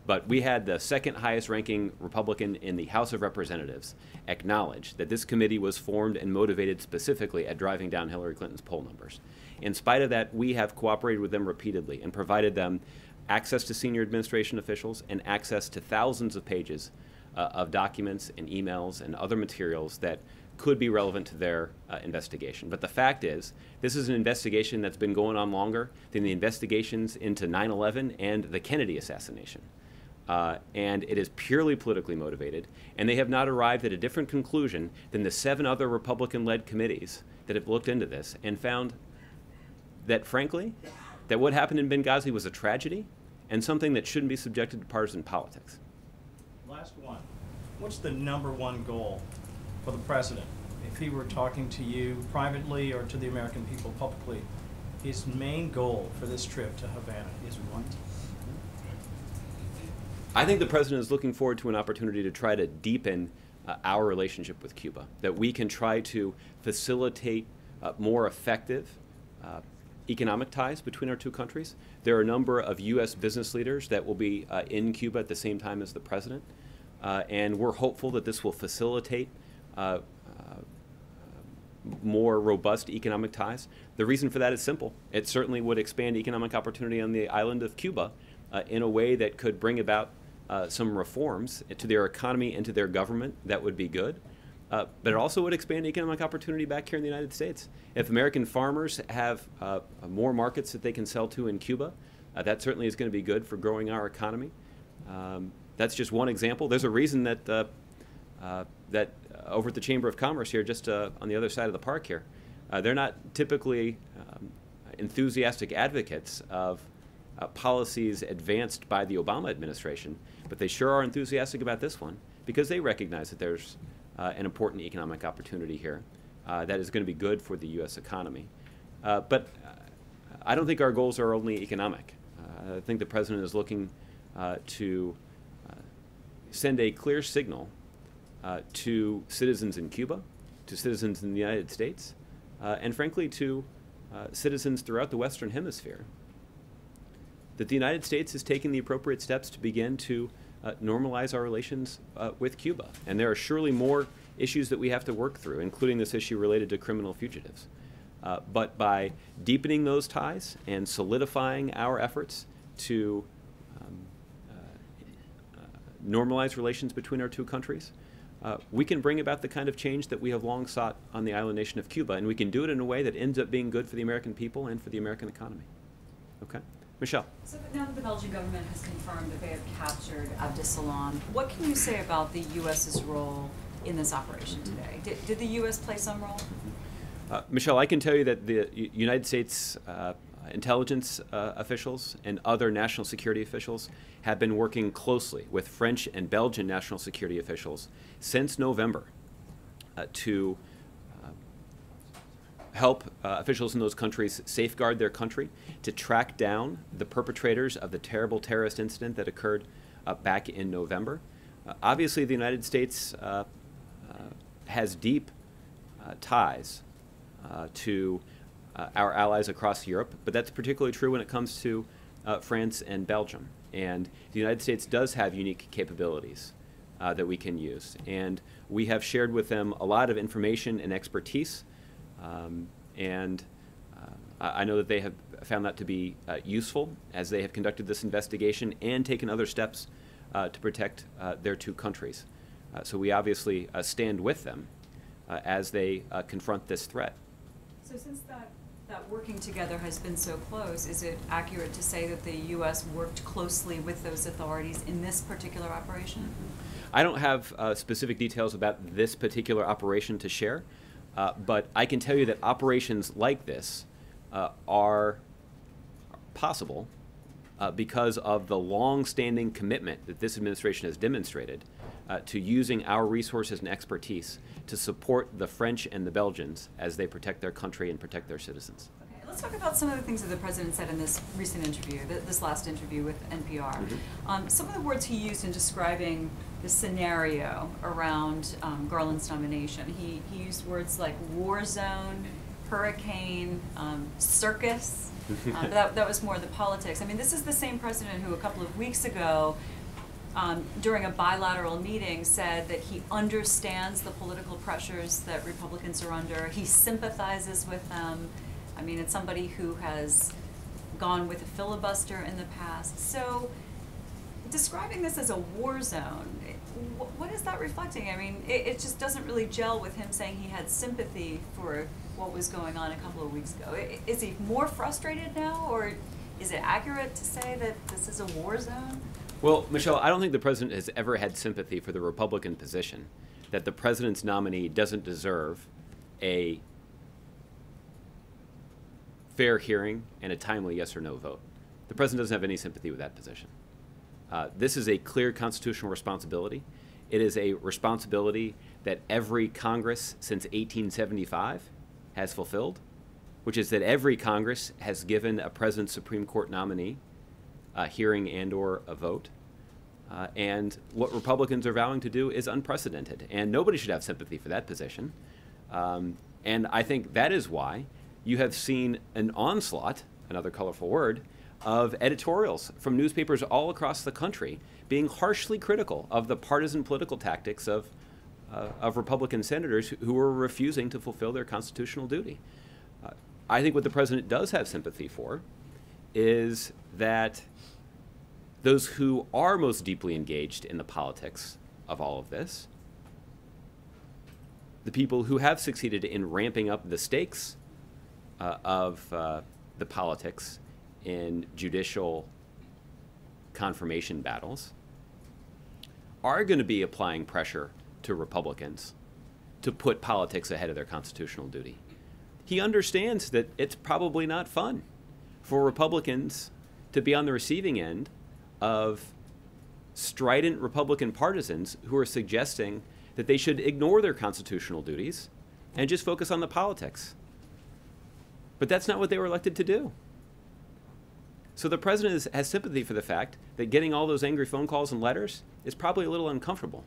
But we had the second highest ranking Republican in the House of Representatives acknowledge that this committee was formed and motivated specifically at driving down Hillary Clinton's poll numbers. In spite of that, we have cooperated with them repeatedly and provided them access to senior administration officials and access to thousands of pages of documents and emails and other materials that could be relevant to their investigation. But the fact is, this is an investigation that's been going on longer than the investigations into 9/11 and the Kennedy assassination. And it is purely politically motivated, and they have not arrived at a different conclusion than the 7 other Republican-led committees that have looked into this and found that, frankly, that what happened in Benghazi was a tragedy and something that shouldn't be subjected to partisan politics. Last one. What's the #1 goal for the president? If he were talking to you privately or to the American people publicly, his main goal for this trip to Havana is what? I think the president is looking forward to an opportunity to try to deepen our relationship with Cuba, that we can try to facilitate more effective economic ties between our two countries. There are a number of U.S. business leaders that will be in Cuba at the same time as the president, and we're hopeful that this will facilitate more robust economic ties. The reason for that is simple. It certainly would expand economic opportunity on the island of Cuba in a way that could bring about some reforms to their economy and to their government that would be good. But it also would expand economic opportunity back here in the United States. If American farmers have more markets that they can sell to in Cuba, that certainly is going to be good for growing our economy. That's just one example. There's a reason that that over at the Chamber of Commerce here, just on the other side of the park here, they're not typically enthusiastic advocates of policies advanced by the Obama administration, but they sure are enthusiastic about this one because they recognize that there's an important economic opportunity here that is going to be good for the U.S. economy. But I don't think our goals are only economic. I think the president is looking to send a clear signal to citizens in Cuba, to citizens in the United States, and frankly to citizens throughout the Western Hemisphere, that the United States is taking the appropriate steps to begin to normalize our relations with Cuba. And there are surely more issues that we have to work through, including this issue related to criminal fugitives. But by deepening those ties and solidifying our efforts to normalize relations between our two countries, we can bring about the kind of change that we have long sought on the island nation of Cuba, and we can do it in a way that ends up being good for the American people and for the American economy. Okay? Michelle. So now that the Belgian government has confirmed that they have captured Abdeslam, what can you say about the U.S.'s role in this operation today? Did the U.S. play some role? Michelle, I can tell you that the United States intelligence officials and other national security officials have been working closely with French and Belgian national security officials since November to help officials in those countries safeguard their country, to track down the perpetrators of the terrible terrorist incident that occurred back in November. Obviously, the United States has deep ties to our allies across Europe, but that's particularly true when it comes to France and Belgium. And the United States does have unique capabilities that we can use. And we have shared with them a lot of information and expertise. I know that they have found that to be useful as they have conducted this investigation and taken other steps to protect their two countries. So we obviously stand with them as they confront this threat. So since that working together has been so close, is it accurate to say that the U.S. worked closely with those authorities in this particular operation? I don't have specific details about this particular operation to share, but I can tell you that operations like this are possible because of the long-standing commitment that this administration has demonstrated to using our resources and expertise to support the French and the Belgians as they protect their country and protect their citizens. Okay, let's talk about some of the things that the president said in this recent interview, this last interview with NPR. Mm-hmm. Some of the words he used in describing the scenario around Garland's nomination. He used words like war zone, hurricane, circus. That was more the politics. I mean, this is the same president who a couple of weeks ago, during a bilateral meeting, said that he understands the political pressures that Republicans are under. He sympathizes with them. I mean, it's somebody who has gone with a filibuster in the past. So, describing this as a war zone, what is that reflecting? I mean, it just doesn't really gel with him saying he had sympathy for what was going on a couple of weeks ago. Is he more frustrated now, or is it accurate to say that this is a war zone? Well, Michelle, I don't think the president has ever had sympathy for the Republican position that the president's nominee doesn't deserve a fair hearing and a timely yes or no vote. The president doesn't have any sympathy with that position. This is a clear constitutional responsibility. It is a responsibility that every Congress since 1875 has fulfilled, which is that every Congress has given a president's Supreme Court nominee a hearing and or a vote. And what Republicans are vowing to do is unprecedented. And nobody should have sympathy for that position. And I think that is why you have seen an onslaught, another colorful word, of editorials from newspapers all across the country being harshly critical of the partisan political tactics of Republican senators who are refusing to fulfill their constitutional duty. I think what the president does have sympathy for is that those who are most deeply engaged in the politics of all of this, the people who have succeeded in ramping up the stakes of the politics in judicial confirmation battles, are going to be applying pressure to Republicans to put politics ahead of their constitutional duty. He understands that it's probably not fun for Republicans to be on the receiving end of strident Republican partisans who are suggesting that they should ignore their constitutional duties and just focus on the politics. But that's not what they were elected to do. So the president has sympathy for the fact that getting all those angry phone calls and letters is probably a little uncomfortable.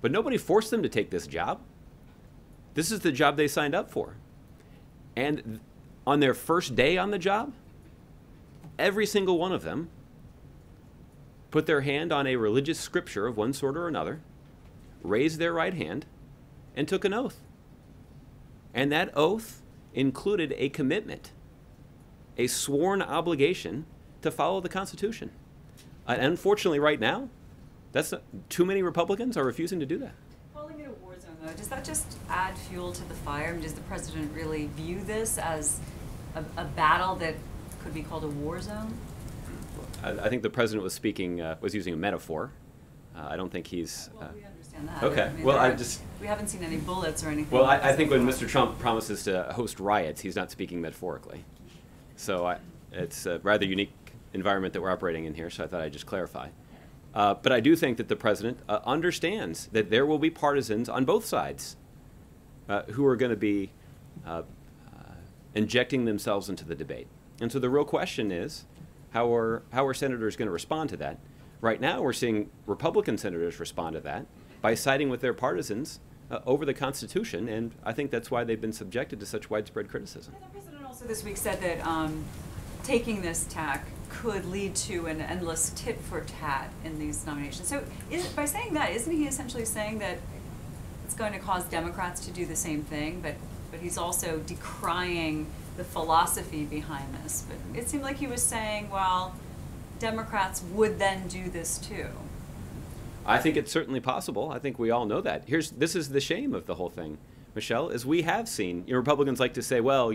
But nobody forced them to take this job. This is the job they signed up for. And on their first day on the job, every single one of them put their hand on a religious scripture of one sort or another, raised their right hand, and took an oath. And that oath included a commitment, a sworn obligation to follow the Constitution. And unfortunately, right now, too many Republicans are refusing to do that. Calling it a war zone, though, does that just add fuel to the fire? I mean, does the president really view this as a battle that could be called a war zone? I think the president was using a metaphor. I don't think he's. Well, we understand that. Okay. I mean, Well, we haven't seen any bullets or anything. Well, I think when Mr. Trump promises to host riots, he's not speaking metaphorically. So it's a rather unique environment that we're operating in here, so I thought I'd just clarify. But I do think that the president understands that there will be partisans on both sides who are going to be injecting themselves into the debate. And so the real question is, how are senators going to respond to that? Right now, we're seeing Republican senators respond to that by siding with their partisans over the Constitution, and I think that's why they've been subjected to such widespread criticism. Yeah, the president also this week said that taking this tack could lead to an endless tit for tat in these nominations. So by saying that, isn't he essentially saying that it's going to cause Democrats to do the same thing, but he's also decrying the philosophy behind this? But it seemed like he was saying, well, Democrats would then do this too. I think it's certainly possible. I think we all know that. This is the shame of the whole thing, Michelle, is we have seen, Republicans like to say, well,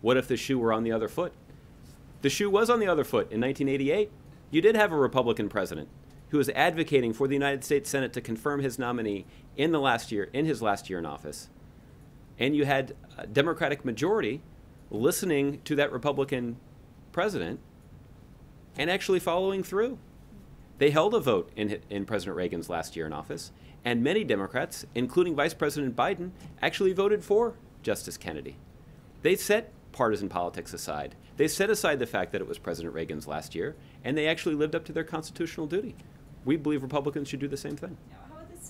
what if the shoe were on the other foot? The shoe was on the other foot in 1988. You did have a Republican president who was advocating for the United States Senate to confirm his nominee in his last year in office. And you had a Democratic majority listening to that Republican president and actually following through. They held a vote in President Reagan's last year in office, and many Democrats, including Vice President Biden, actually voted for Justice Kennedy. They set partisan politics aside. They set aside the fact that it was President Reagan's last year, and they actually lived up to their constitutional duty. We believe Republicans should do the same thing. Now,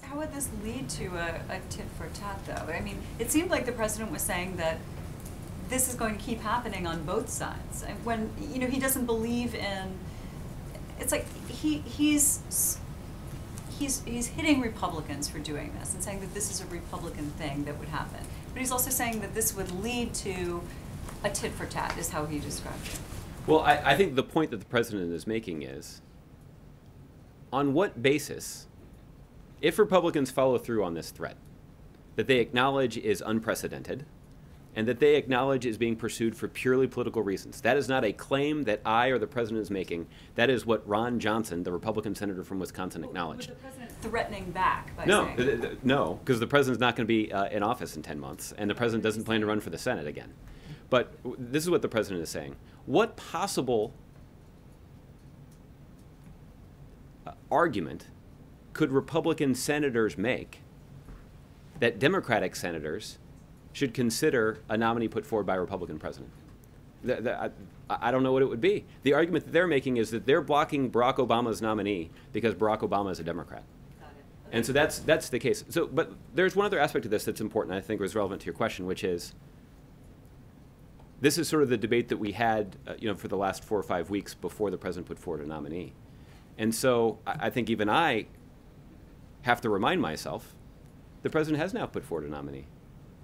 how would this lead to a tit for tat, though? I mean, it seemed like the president was saying that this is going to keep happening on both sides. And when, you know, he doesn't believe in, it's like he's hitting Republicans for doing this and saying that this is a Republican thing that would happen. But he's also saying that this would lead to a tit for tat, is how he described it. Well, I think the point that the president is making is, on what basis, if Republicans follow through on this threat, that they acknowledge is unprecedented, and that they acknowledge is being pursued for purely political reasons. That is not a claim that I or the president is making. That is what Ron Johnson, the Republican senator from Wisconsin, acknowledged. With the president threatening back by No, saying... no, because the president's not going to be in office in 10 months, and the president doesn't plan to run for the Senate again. But this is what the president is saying. What possible argument could Republican senators make that Democratic senators should consider a nominee put forward by a Republican president? I don't know what it would be. The argument that they're making is that they're blocking Barack Obama's nominee because Barack Obama is a Democrat. Got it. And so that's the case. So, but there's one other aspect of this that's important, I think was relevant to your question, which is, this is sort of the debate that we had, for the last 4 or 5 weeks before the president put forward a nominee. And so I think even I have to remind myself, the president has now put forward a nominee.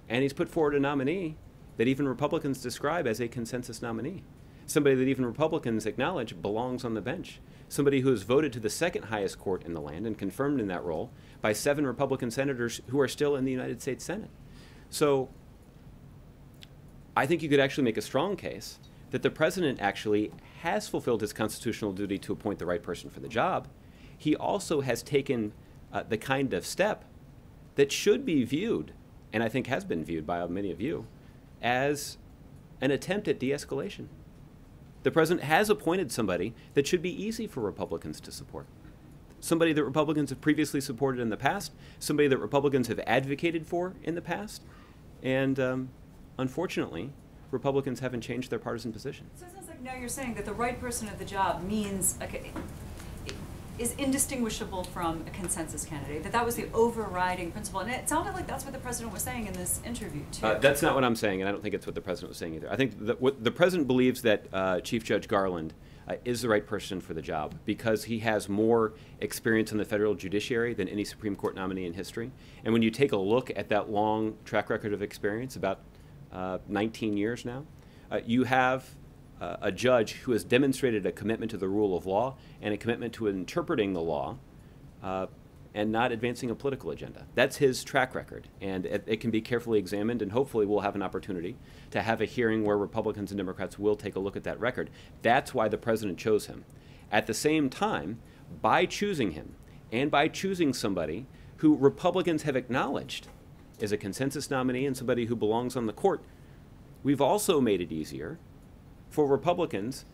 And he's put forward a nominee that even Republicans describe as a consensus nominee. Somebody that even Republicans acknowledge belongs on the bench. Somebody who is voted to the second highest court in the land and confirmed in that role by 7 Republican senators who are still in the United States Senate. So I think you could actually make a strong case that the president actually has fulfilled his constitutional duty to appoint the right person for the job. He also has taken the kind of step that should be viewed, and I think has been viewed by many of you, as an attempt at de-escalation. The president has appointed somebody that should be easy for Republicans to support. Somebody that Republicans have previously supported in the past, somebody that Republicans have advocated for in the past, and unfortunately, Republicans haven't changed their partisan position. So it sounds like now you're saying that the right person at the job means is indistinguishable from a consensus candidate, that was the overriding principle. And it sounded like that's what the president was saying in this interview, too. That's not what I'm saying, and I don't think it's what the president was saying either. I think what the president believes that Chief Judge Garland is the right person for the job because he has more experience in the federal judiciary than any Supreme Court nominee in history. And when you take a look at that long track record of experience, about 19 years now, you have a judge who has demonstrated a commitment to the rule of law and a commitment to interpreting the law and not advancing a political agenda. That's his track record, and it can be carefully examined, and hopefully we'll have an opportunity to have a hearing where Republicans and Democrats will take a look at that record. That's why the president chose him. At the same time, by choosing him and by choosing somebody who Republicans have acknowledged is a consensus nominee and somebody who belongs on the court, we've also made it easier for Republicans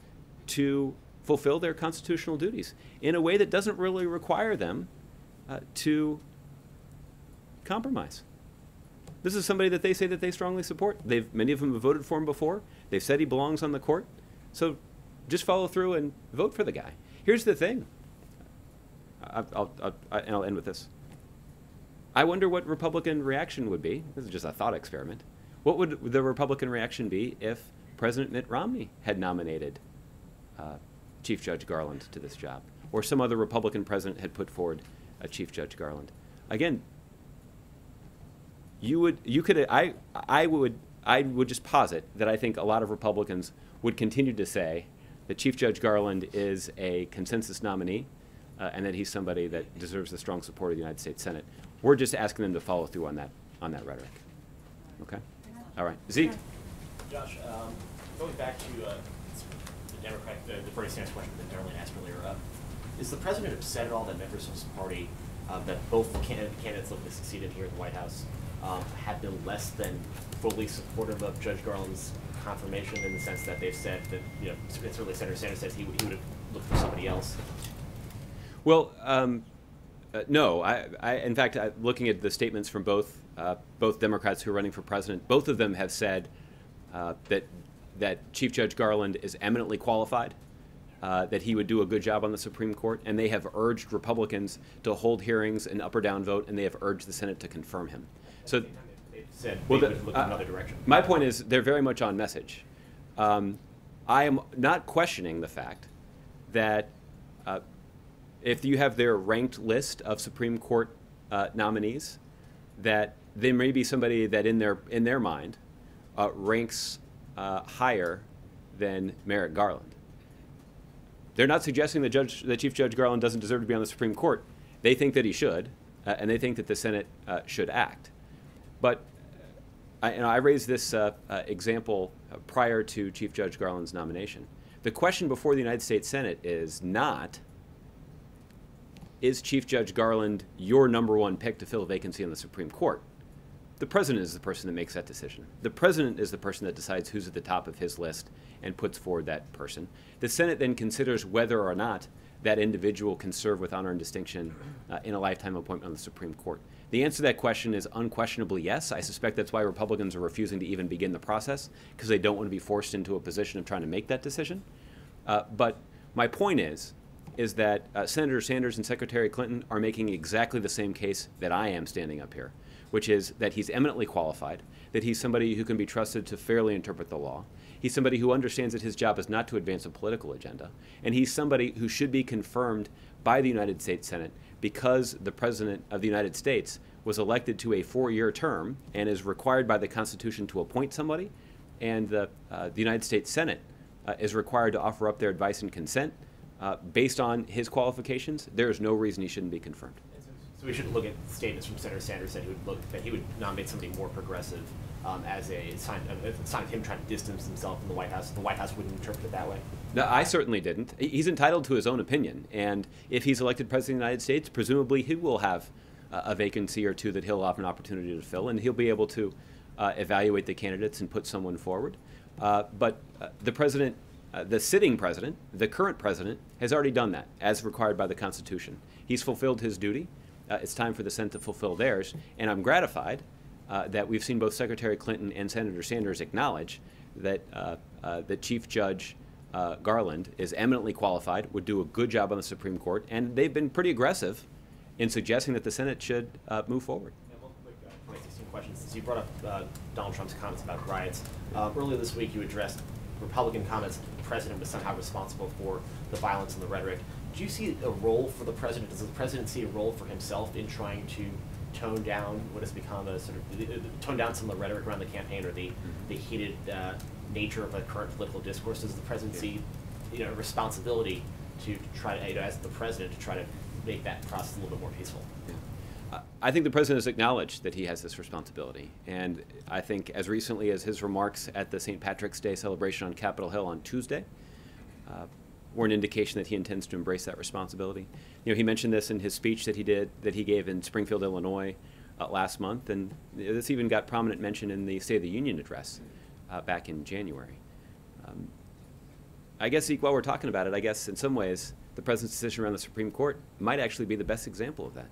to fulfill their constitutional duties in a way that doesn't really require them to compromise. This is somebody that they say that they strongly support. Many of them have voted for him before. They've said he belongs on the court. So just follow through and vote for the guy. Here's the thing. I'll end with this. I wonder what Republican reaction would be. This is just a thought experiment. What would the Republican reaction be if President Mitt Romney had nominated Chief Judge Garland to this job, or some other Republican president had put forward Chief Judge Garland? Again, I would just posit that I think a lot of Republicans would continue to say that Chief Judge Garland is a consensus nominee and that he's somebody that deserves the strong support of the United States Senate. We're just asking them to follow through on that rhetoric. Okay? All right. Zeke? Josh, going back to the Bernie Sanders question that Darlene asked earlier, is the president upset at all that members of his party, that both candidates looking to succeed in here at the White House have been less than fully supportive of Judge Garland's confirmation, in the sense that they've said that, certainly Senator Sanders says he would have look for somebody else? Well, no. In fact, looking at the statements from both Democrats who are running for president, both of them have said that Chief Judge Garland is eminently qualified, that he would do a good job on the Supreme Court, and they have urged Republicans to hold hearings, an up or down vote, and they have urged the Senate to confirm him. So, They've said they would look in another direction. My point is they're very much on message. I am not questioning the fact that if you have their ranked list of Supreme Court nominees, that there may be somebody that in their mind ranks higher than Merrick Garland. They're not suggesting that Chief Judge Garland doesn't deserve to be on the Supreme Court. They think that he should, and they think that the Senate should act. But I raised this example prior to Chief Judge Garland's nomination. The question before the United States Senate is not, is Chief Judge Garland your #1 pick to fill a vacancy on the Supreme Court? The president is the person that makes that decision. The president is the person that decides who's at the top of his list and puts forward that person. The Senate then considers whether or not that individual can serve with honor and distinction in a lifetime appointment on the Supreme Court. The answer to that question is unquestionably yes. I suspect that's why Republicans are refusing to even begin the process, because they don't want to be forced into a position of trying to make that decision. But my point is that Senator Sanders and Secretary Clinton are making exactly the same case that I am standing up here, which is that he's eminently qualified, that he's somebody who can be trusted to fairly interpret the law. He's somebody who understands that his job is not to advance a political agenda. And he's somebody who should be confirmed by the United States Senate because the President of the United States was elected to a 4-year term and is required by the Constitution to appoint somebody. And the United States Senate is required to offer up their advice and consent. Based on his qualifications, there is no reason he shouldn't be confirmed. So we should look at statements from Senator Sanders that he would nominate somebody more progressive as a sign of him trying to distance himself from the White House. The White House wouldn't interpret it that way. No, I certainly didn't. He's entitled to his own opinion, and if he's elected president of the United States, presumably he will have a vacancy or two that he'll have an opportunity to fill, and he'll be able to evaluate the candidates and put someone forward. But the president, the sitting president, the current president, has already done that, as required by the Constitution. He's fulfilled his duty. It's time for the Senate to fulfill theirs, and I'm gratified that we've seen both Secretary Clinton and Senator Sanders acknowledge that Chief Judge Garland is eminently qualified, would do a good job on the Supreme Court, and they've been pretty aggressive in suggesting that the Senate should move forward. And one quick 2016 question, since you brought up Donald Trump's comments about riots. Earlier this week, you addressed Republican comments that the president was somehow responsible for the violence and the rhetoric. Do you see a role for the president? Does the president see a role for himself in trying to tone down what has become a sort of tone down some of the rhetoric around the campaign or the heated nature of a current political discourse? Does the president see a responsibility to try to, as the president, to try to make that process a little bit more peaceful? I think the president has acknowledged that he has this responsibility, and I think as recently as his remarks at the St. Patrick's Day celebration on Capitol Hill on Tuesday were an indication that he intends to embrace that responsibility. He mentioned this in his speech that he gave in Springfield, Illinois last month, and this even got prominent mention in the State of the Union address back in January. I guess while we're talking about it, I guess in some ways the president's decision around the Supreme Court might actually be the best example of that.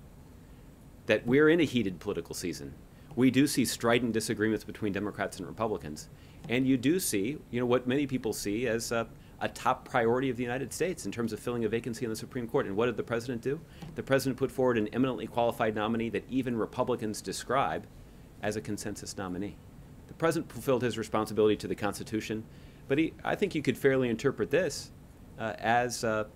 That we're in a heated political season. We do see strident disagreements between Democrats and Republicans, and you do see, what many people see as a top priority of the United States in terms of filling a vacancy on the Supreme Court. And what did the president do? The president put forward an eminently qualified nominee that even Republicans describe as a consensus nominee. The president fulfilled his responsibility to the Constitution, but I think you could fairly interpret this as a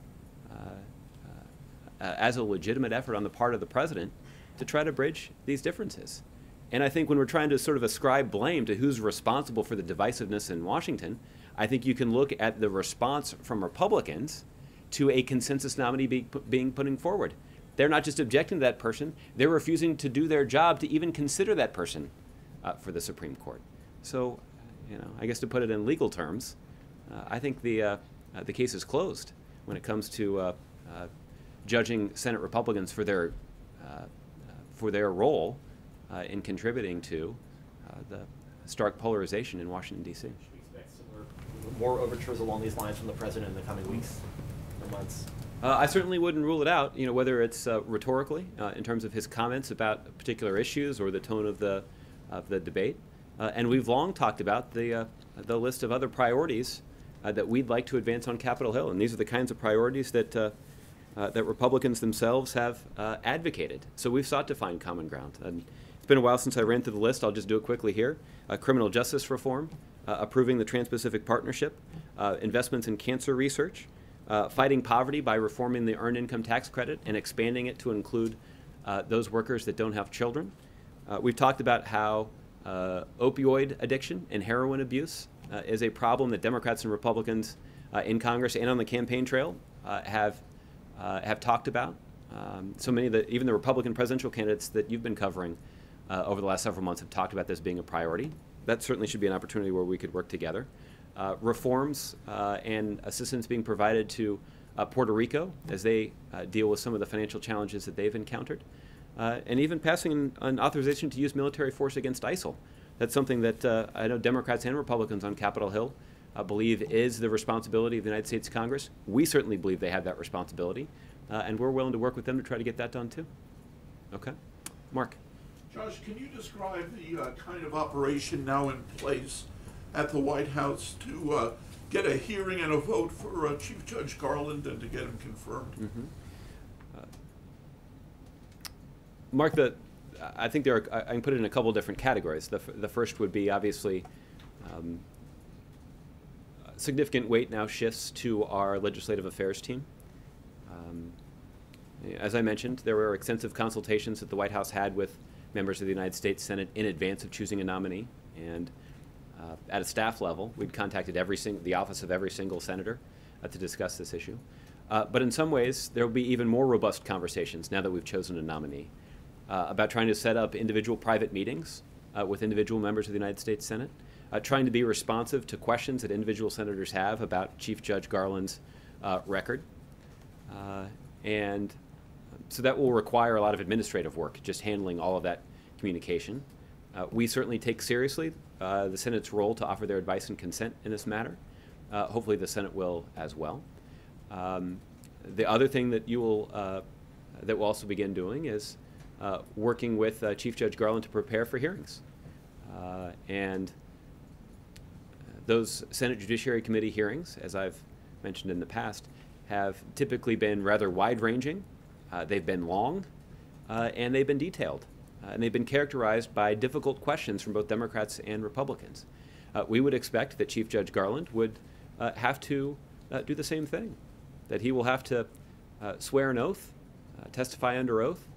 legitimate effort on the part of the president to try to bridge these differences. And I think when we're trying to sort of ascribe blame to who's responsible for the divisiveness in Washington, I think you can look at the response from Republicans to a consensus nominee being put forward. They're not just objecting to that person, they're refusing to do their job to even consider that person for the Supreme Court. So, I guess to put it in legal terms, I think the case is closed when it comes to judging Senate Republicans for their role in contributing to the stark polarization in Washington, D.C. Should we expect more overtures along these lines from the president in the coming weeks or months? I certainly wouldn't rule it out, you know, whether it's rhetorically in terms of his comments about particular issues or the tone of the debate. And we've long talked about the list of other priorities that we'd like to advance on Capitol Hill, and these are the kinds of priorities that that Republicans themselves have advocated. So we've sought to find common ground. And it's been a while since I ran through the list. I'll just do it quickly here. Criminal justice reform, approving the Trans-Pacific Partnership, investments in cancer research, fighting poverty by reforming the Earned Income Tax Credit and expanding it to include those workers that don't have children. We've talked about how opioid addiction and heroin abuse is a problem that Democrats and Republicans in Congress and on the campaign trail have talked about. So many of even the Republican presidential candidates that you've been covering over the last several months have talked about this being a priority. That certainly should be an opportunity where we could work together. Reforms and assistance being provided to Puerto Rico as they deal with some of the financial challenges that they've encountered. And even passing an authorization to use military force against ISIL. That's something that I know Democrats and Republicans on Capitol Hill believe is the responsibility of the United States Congress. We certainly believe they have that responsibility, and we're willing to work with them to try to get that done too. Okay, Mark. Josh, can you describe the kind of operation now in place at the White House to get a hearing and a vote for Chief Judge Garland and to get him confirmed? Mm-hmm. Mark, I think there are, I can put it in a couple different categories. The first would be obviously significant weight now shifts to our legislative affairs team. As I mentioned, there were extensive consultations that the White House had with members of the United States Senate in advance of choosing a nominee. And at a staff level, we'd contacted the office of every single senator to discuss this issue. But in some ways, there will be even more robust conversations now that we've chosen a nominee about trying to set up individual private meetings with individual members of the United States Senate, trying to be responsive to questions that individual senators have about Chief Judge Garland's record. And so that will require a lot of administrative work, just handling all of that communication. We certainly take seriously the Senate's role to offer their advice and consent in this matter. Hopefully the Senate will as well. The other thing that that we'll also begin doing is working with Chief Judge Garland to prepare for hearings. And those Senate Judiciary Committee hearings, as I've mentioned in the past, have typically been rather wide-ranging. They've been long, and they've been detailed. And they've been characterized by difficult questions from both Democrats and Republicans. We would expect that Chief Judge Garland would have to do the same thing, that he will have to swear an oath, testify under oath,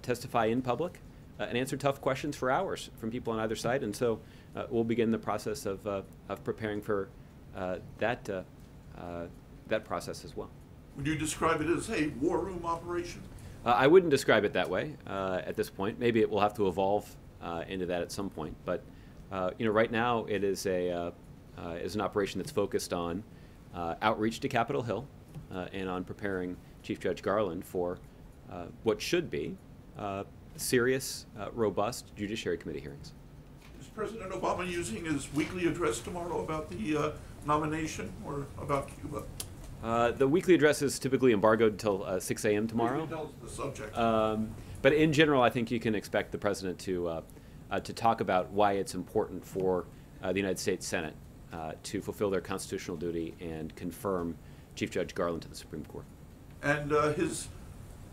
testify in public, and answer tough questions for hours from people on either side. And so we'll begin the process of preparing for that process as well. Would you describe it as a war room operation? I wouldn't describe it that way at this point. Maybe it will have to evolve into that at some point. But you know, right now it is an operation that's focused on outreach to Capitol Hill and on preparing Chief Judge Garland for what should be serious, robust Judiciary Committee hearings. Is President Obama using his weekly address tomorrow about the nomination or about Cuba? The weekly address is typically embargoed until 6 a.m. tomorrow. You can tell us the subject. But in general, I think you can expect the President to talk about why it's important for the United States Senate to fulfill their constitutional duty and confirm Chief Judge Garland to the Supreme Court. And his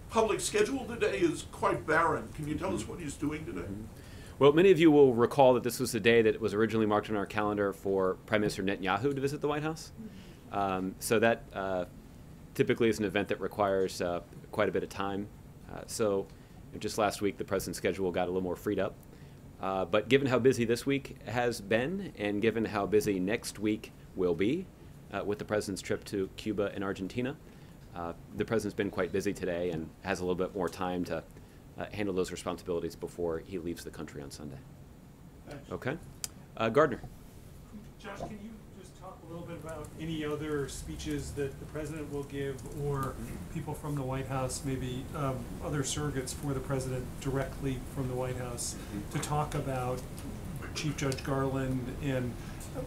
public schedule today is quite barren. Can you tell us what he's doing today? Mm-hmm. Well, many of you will recall that this was the day that was originally marked on our calendar for Prime Minister Netanyahu to visit the White House. So that typically is an event that requires quite a bit of time. So just last week, the President's schedule got a little more freed up. But given how busy this week has been, and given how busy next week will be with the President's trip to Cuba and Argentina, the President's been quite busy today and has a little bit more time to handle those responsibilities before he leaves the country on Sunday. Thanks. Okay. Gardner. Josh, can you just talk a little bit about any other speeches that the President will give, or people from the White House, maybe other surrogates for the President directly from the White House, to talk about Chief Judge Garland and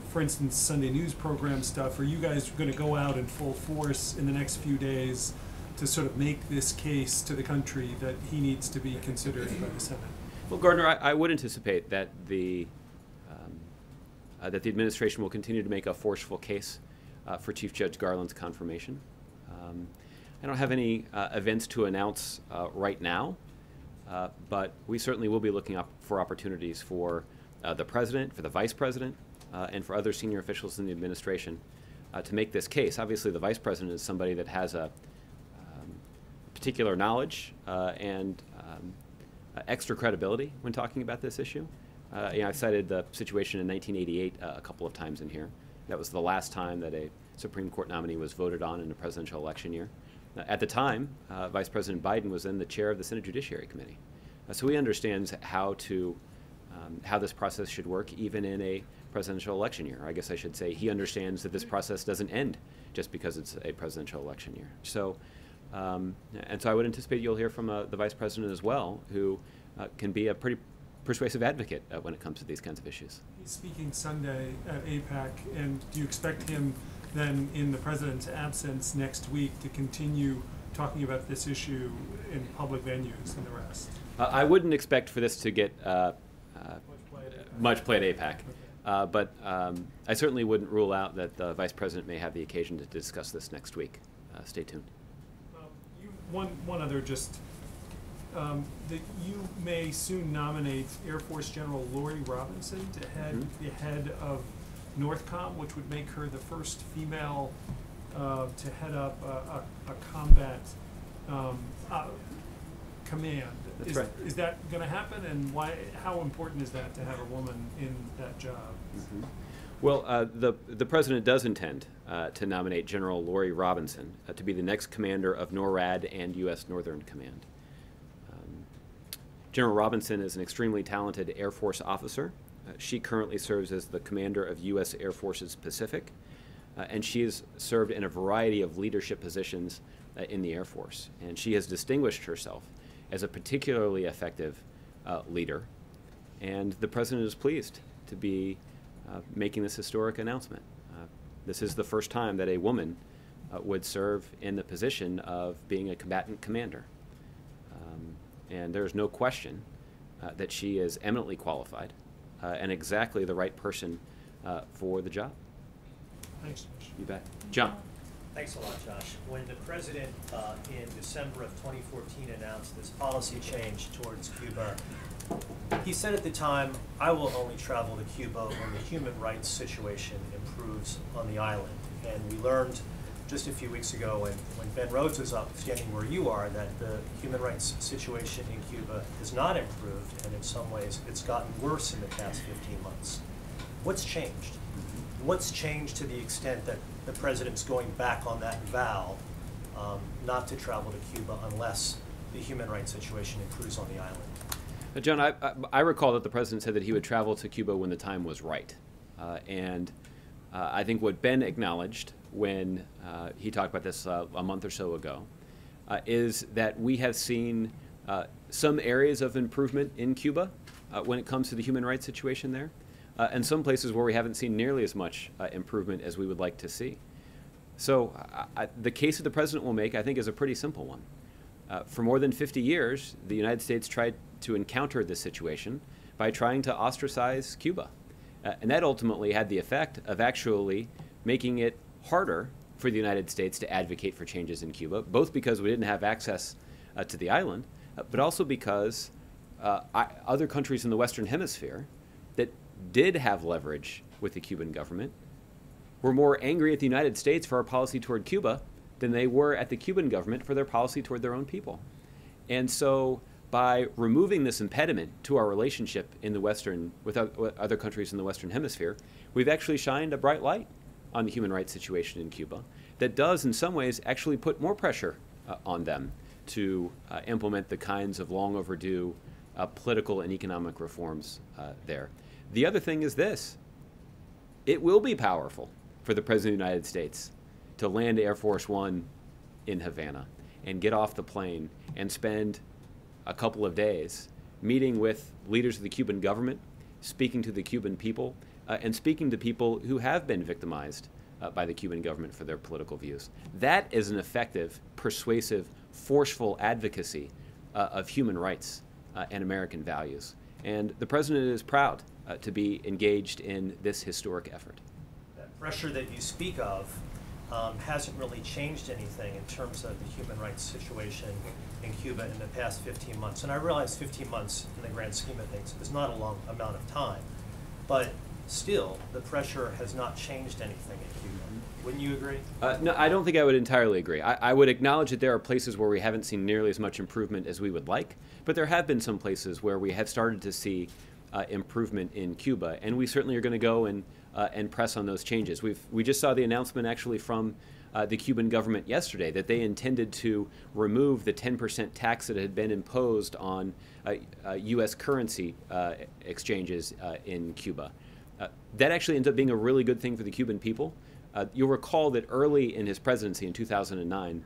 for instance, Sunday news program stuff? Are you guys going to go out in full force in the next few days to sort of make this case to the country that he needs to be considered by the Senate? Well, Gardner, I would anticipate that the administration will continue to make a forceful case for Chief Judge Garland's confirmation. I don't have any events to announce right now, but we certainly will be looking up for opportunities for the president, for the vice president, and for other senior officials in the administration to make this case. Obviously, the vice president is somebody that has a particular knowledge and extra credibility when talking about this issue. I've cited the situation in 1988 a couple of times in here. That was the last time that a Supreme Court nominee was voted on in a presidential election year. At the time, Vice President Biden was then the chair of the Senate Judiciary Committee. So he understands how this process should work even in a presidential election year. I guess I should say he understands that this process doesn't end just because it's a presidential election year. So, and so I would anticipate you'll hear from the Vice President as well, who can be a pretty persuasive advocate when it comes to these kinds of issues. He's speaking Sunday at APAC, and do you expect him then, in the President's absence next week, to continue talking about this issue in public venues and the rest? I wouldn't expect for this to get much play at APAC, but I certainly wouldn't rule out that the Vice President may have the occasion to discuss this next week. Stay tuned. One other just, that you may soon nominate Air Force General Lori Robinson to the head of NORTHCOM, which would make her the first female to head up a combat command. That's right. Is that going to happen, and why? How important is that to have a woman in that job? Mm-hmm. Well, the President does intend to nominate General Lori Robinson to be the next commander of NORAD and U.S. Northern Command. General Robinson is an extremely talented Air Force officer. She currently serves as the commander of U.S. Air Forces Pacific, and she has served in a variety of leadership positions in the Air Force. And she has distinguished herself as a particularly effective leader, and the President is pleased to be making this historic announcement. This is the first time that a woman would serve in the position of being a combatant commander. And there's no question that she is eminently qualified and exactly the right person for the job. Thanks, Josh. You bet. John. Thanks a lot, Josh. When the President in December of 2014 announced this policy change towards Cuba, he said at the time, "I will only travel to Cuba when the human rights situation improves on the island." And we learned just a few weeks ago when Ben Rhodes was up standing where you are that the human rights situation in Cuba has not improved, and in some ways it's gotten worse in the past 15 months. What's changed? What's changed to the extent that the President's going back on that vow not to travel to Cuba unless the human rights situation improves on the island? John, I recall that the President said that he would travel to Cuba when the time was right. And I think what Ben acknowledged when he talked about this a month or so ago is that we have seen some areas of improvement in Cuba when it comes to the human rights situation there, and some places where we haven't seen nearly as much improvement as we would like to see. So the case that the President will make, I think, is a pretty simple one. For more than 50 years, the United States tried to encounter this situation by trying to ostracize Cuba. And that ultimately had the effect of actually making it harder for the United States to advocate for changes in Cuba, both because we didn't have access to the island, but also because other countries in the Western Hemisphere that did have leverage with the Cuban government were more angry at the United States for our policy toward Cuba than they were at the Cuban government for their policy toward their own people. And so by removing this impediment to our relationship in the with other countries in the Western Hemisphere, we've actually shined a bright light on the human rights situation in Cuba that does, in some ways, actually put more pressure on them to implement the kinds of long overdue political and economic reforms there. The other thing is this: it will be powerful for the President of the United States to land Air Force One in Havana and get off the plane and spend a couple of days meeting with leaders of the Cuban government, speaking to the Cuban people, and speaking to people who have been victimized by the Cuban government for their political views. That is an effective, persuasive, forceful advocacy of human rights and American values. And the president is proud to be engaged in this historic effort. That pressure that you speak of hasn't really changed anything in terms of the human rights situation in Cuba in the past 15 months. And I realize 15 months in the grand scheme of things is not a long amount of time, but still, the pressure has not changed anything in Cuba. Wouldn't you agree? No, I don't think I would entirely agree. I would acknowledge that there are places where we haven't seen nearly as much improvement as we would like, but there have been some places where we have started to see improvement in Cuba, and we certainly are going to go and press on those changes. We just saw the announcement actually from the Cuban government yesterday that they intended to remove the 10% tax that had been imposed on U.S. currency exchanges in Cuba. That actually ends up being a really good thing for the Cuban people. You'll recall that early in his presidency in 2009,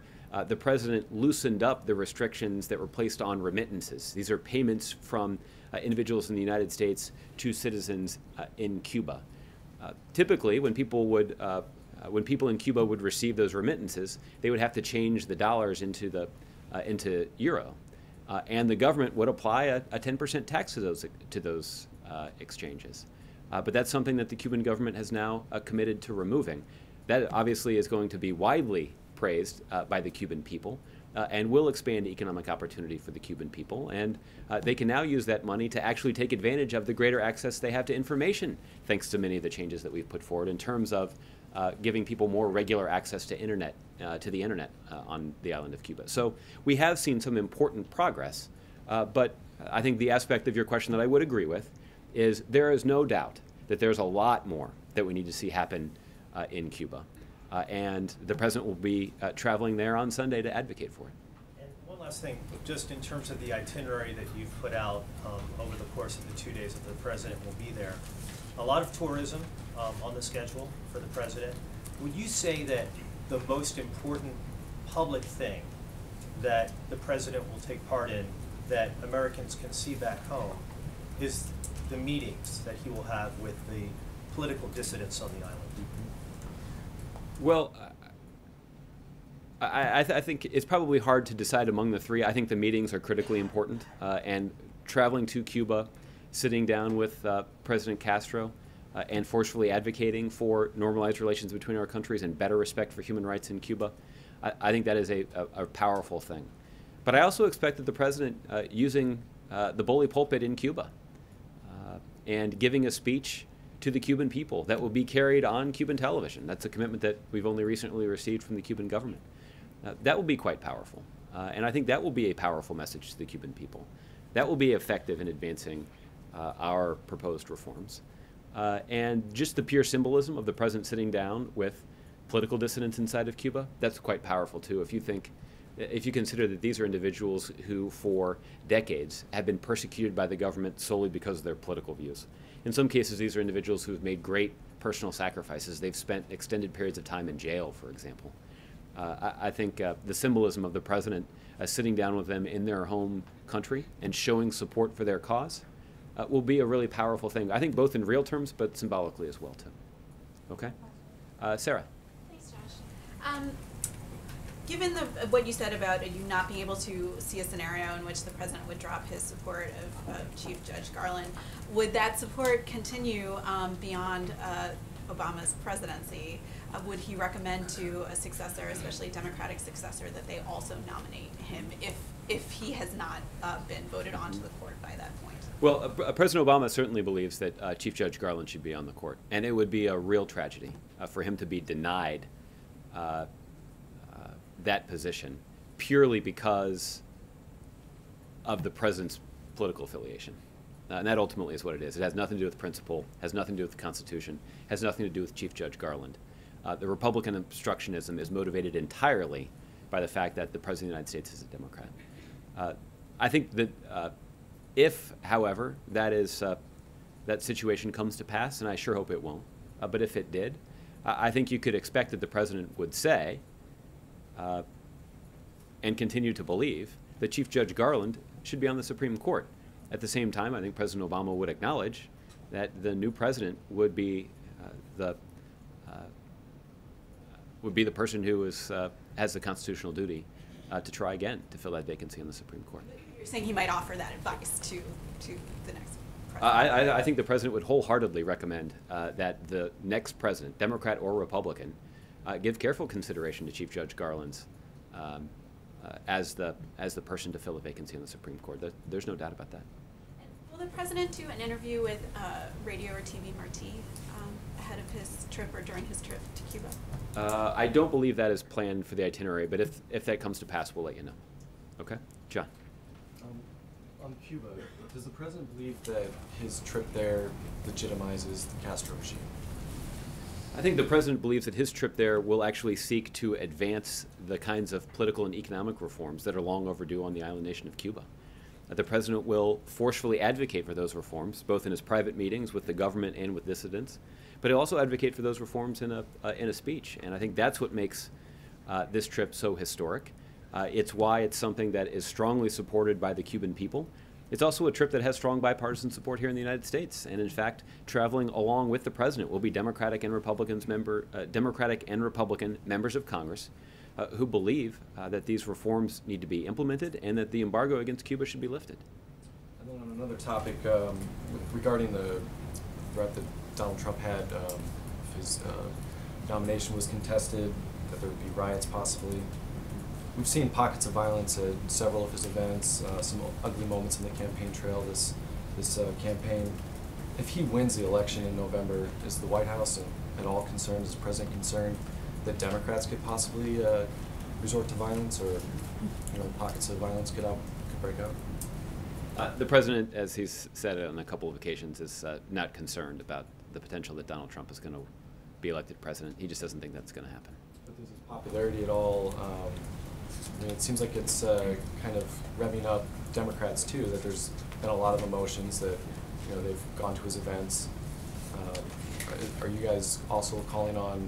the president loosened up the restrictions that were placed on remittances. These are payments from individuals in the United States to citizens in Cuba. Typically, when people in Cuba would receive those remittances, they would have to change the dollars into euro, and the government would apply a 10% tax to those exchanges. But that's something that the Cuban government has now committed to removing. That obviously is going to be widely praised by the Cuban people and will expand economic opportunity for the Cuban people. And they can now use that money to actually take advantage of the greater access they have to information, thanks to many of the changes that we've put forward in terms of giving people more regular access to the internet on the island of Cuba. So we have seen some important progress, but I think the aspect of your question that I would agree with is there is no doubt that there's a lot more that we need to see happen in Cuba. And the president will be traveling there on Sunday to advocate for it. And one last thing, just in terms of the itinerary that you've put out over the course of the 2 days that the president will be there, a lot of tourism on the schedule for the president. Would you say that the most important public thing that the president will take part in that Americans can see back home is the meetings that he will have with the political dissidents on the island? Well, I think it's probably hard to decide among the three. I think the meetings are critically important, and traveling to Cuba, sitting down with President Castro, and forcefully advocating for normalized relations between our countries and better respect for human rights in Cuba, I think that is a powerful thing. But I also expect that the president using the bully pulpit in Cuba and giving a speech to the Cuban people that will be carried on Cuban television. That's a commitment that we've only recently received from the Cuban government. That will be quite powerful. And I think that will be a powerful message to the Cuban people. That will be effective in advancing our proposed reforms. And just the pure symbolism of the president sitting down with political dissidents inside of Cuba, that's quite powerful too. If you consider that these are individuals who for decades have been persecuted by the government solely because of their political views. In some cases, these are individuals who have made great personal sacrifices. They've spent extended periods of time in jail, for example. I think the symbolism of the president sitting down with them in their home country and showing support for their cause will be a really powerful thing. I think both in real terms, but symbolically as well, too. Okay? Sarah. Thanks, Josh. Given what you said about you not being able to see a scenario in which the president would drop his support of Chief Judge Garland, would that support continue beyond Obama's presidency? Would he recommend to a successor, especially a Democratic successor, that they also nominate him if he has not been voted onto the court by that point? Well, President Obama certainly believes that Chief Judge Garland should be on the court, and it would be a real tragedy for him to be denied that position purely because of the president's political affiliation. And that ultimately is what it is. It has nothing to do with principle, has nothing to do with the Constitution, has nothing to do with Chief Judge Garland. The Republican obstructionism is motivated entirely by the fact that the President of the United States is a Democrat. I think that if, however, that situation comes to pass, and I sure hope it won't, but if it did, I think you could expect that the President would say, and continue to believe, that Chief Judge Garland should be on the Supreme Court. At the same time, I think President Obama would acknowledge that the new president would be the person who has the constitutional duty to try again to fill that vacancy on the Supreme Court. You're saying he might offer that advice to the next president? I think the president would wholeheartedly recommend that the next president, Democrat or Republican, give careful consideration to Chief Judge Garland's as the person to fill a vacancy on the Supreme Court. There's no doubt about that. Will the president do an interview with Radio or TV Marti ahead of his trip or during his trip to Cuba? I don't believe that is planned for the itinerary, but if that comes to pass, we'll let you know. Okay, John. On Cuba, does the president believe that his trip there legitimizes the Castro regime? I think the president believes that his trip there will actually seek to advance the kinds of political and economic reforms that are long overdue on the island nation of Cuba. The president will forcefully advocate for those reforms, both in his private meetings with the government and with dissidents, but he'll also advocate for those reforms in a speech. And I think that's what makes this trip so historic. It's why it's something that is strongly supported by the Cuban people. It's also a trip that has strong bipartisan support here in the United States. And in fact, traveling along with the president will be Democratic and Republican members of Congress who believe that these reforms need to be implemented and that the embargo against Cuba should be lifted. And then on another topic, regarding the threat that Donald Trump had, if his nomination was contested, that there would be riots possibly. We've seen pockets of violence at several of his events, some ugly moments in the campaign trail this campaign. If he wins the election in November, is the White House at all concerned, is the president concerned that Democrats could possibly resort to violence, or pockets of violence could break out? The president, as he's said on a couple of occasions, is not concerned about the potential that Donald Trump is going to be elected president. He just doesn't think that's going to happen. But does his popularity at all? I mean, it seems like it's kind of revving up Democrats too. That there's been a lot of emotions that they've gone to his events. Are you guys also calling on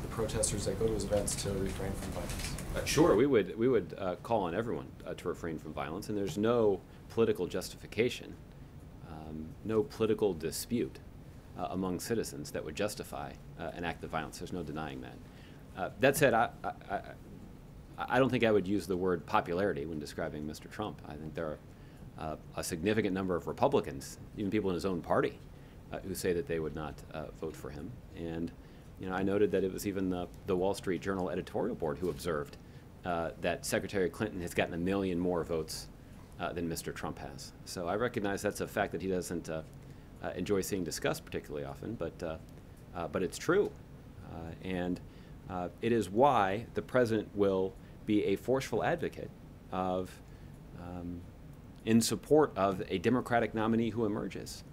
the protesters that go to his events to refrain from violence? Sure, we would call on everyone to refrain from violence, and there's no political justification, no political dispute among citizens that would justify an act of violence. There's no denying that. That said, I don't think I would use the word popularity when describing Mr. Trump. I think there are a significant number of Republicans, even people in his own party, who say that they would not vote for him. And I noted that it was even the Wall Street Journal editorial board who observed that Secretary Clinton has gotten 1 million more votes than Mr. Trump has. So I recognize that's a fact that he doesn't enjoy seeing discussed particularly often, but it's true. And it is why the president will be a forceful advocate of, in support of a Democratic nominee who emerges,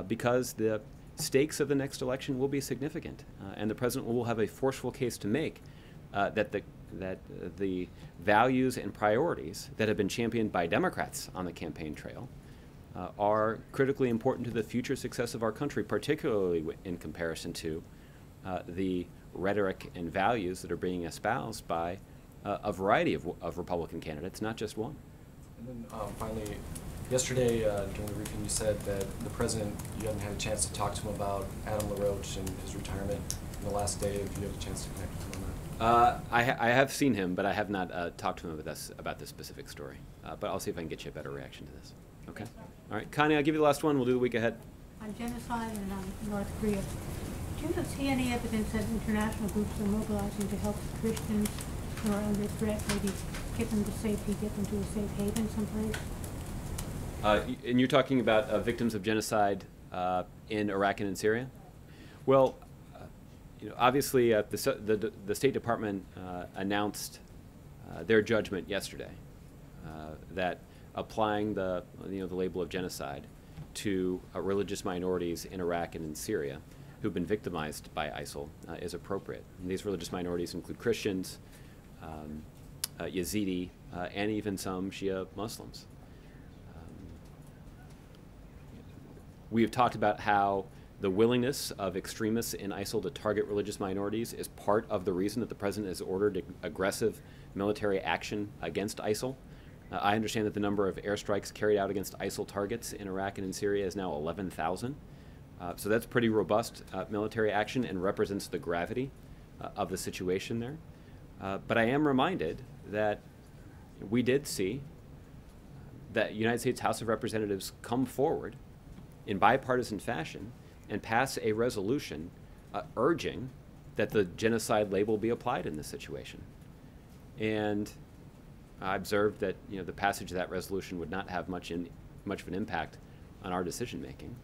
because the stakes of the next election will be significant, and the president will have a forceful case to make that the values and priorities that have been championed by Democrats on the campaign trail are critically important to the future success of our country, particularly in comparison to the rhetoric and values that are being espoused by a variety of Republican candidates, not just one. And then finally, yesterday during the briefing you said that the president, you hadn't had a chance to talk to him about Adam LaRoche and his retirement in the last day. If you had a chance to connect with him on that. I have seen him, but I have not talked to him about this specific story. But I'll see if I can get you a better reaction to this. Okay? All right, Connie, I'll give you the last one. We'll do the week ahead. On genocide and on North Korea, do you see any evidence that international groups are mobilizing to help Christians who are under threat, maybe get them to safety, get them to a safe haven someplace? And you're talking about victims of genocide in Iraq and in Syria? Well, obviously the State Department announced their judgment yesterday that applying the label of genocide to religious minorities in Iraq and in Syria who've been victimized by ISIL is appropriate. And these religious minorities include Christians, Yazidi, and even some Shia Muslims. We have talked about how the willingness of extremists in ISIL to target religious minorities is part of the reason that the president has ordered aggressive military action against ISIL. I understand that the number of airstrikes carried out against ISIL targets in Iraq and in Syria is now 11,000. So that's pretty robust military action and represents the gravity of the situation there. But I am reminded that we did see that United States House of Representatives come forward in bipartisan fashion and pass a resolution urging that the genocide label be applied in this situation. And I observed that the passage of that resolution would not have much of an impact on our decision making.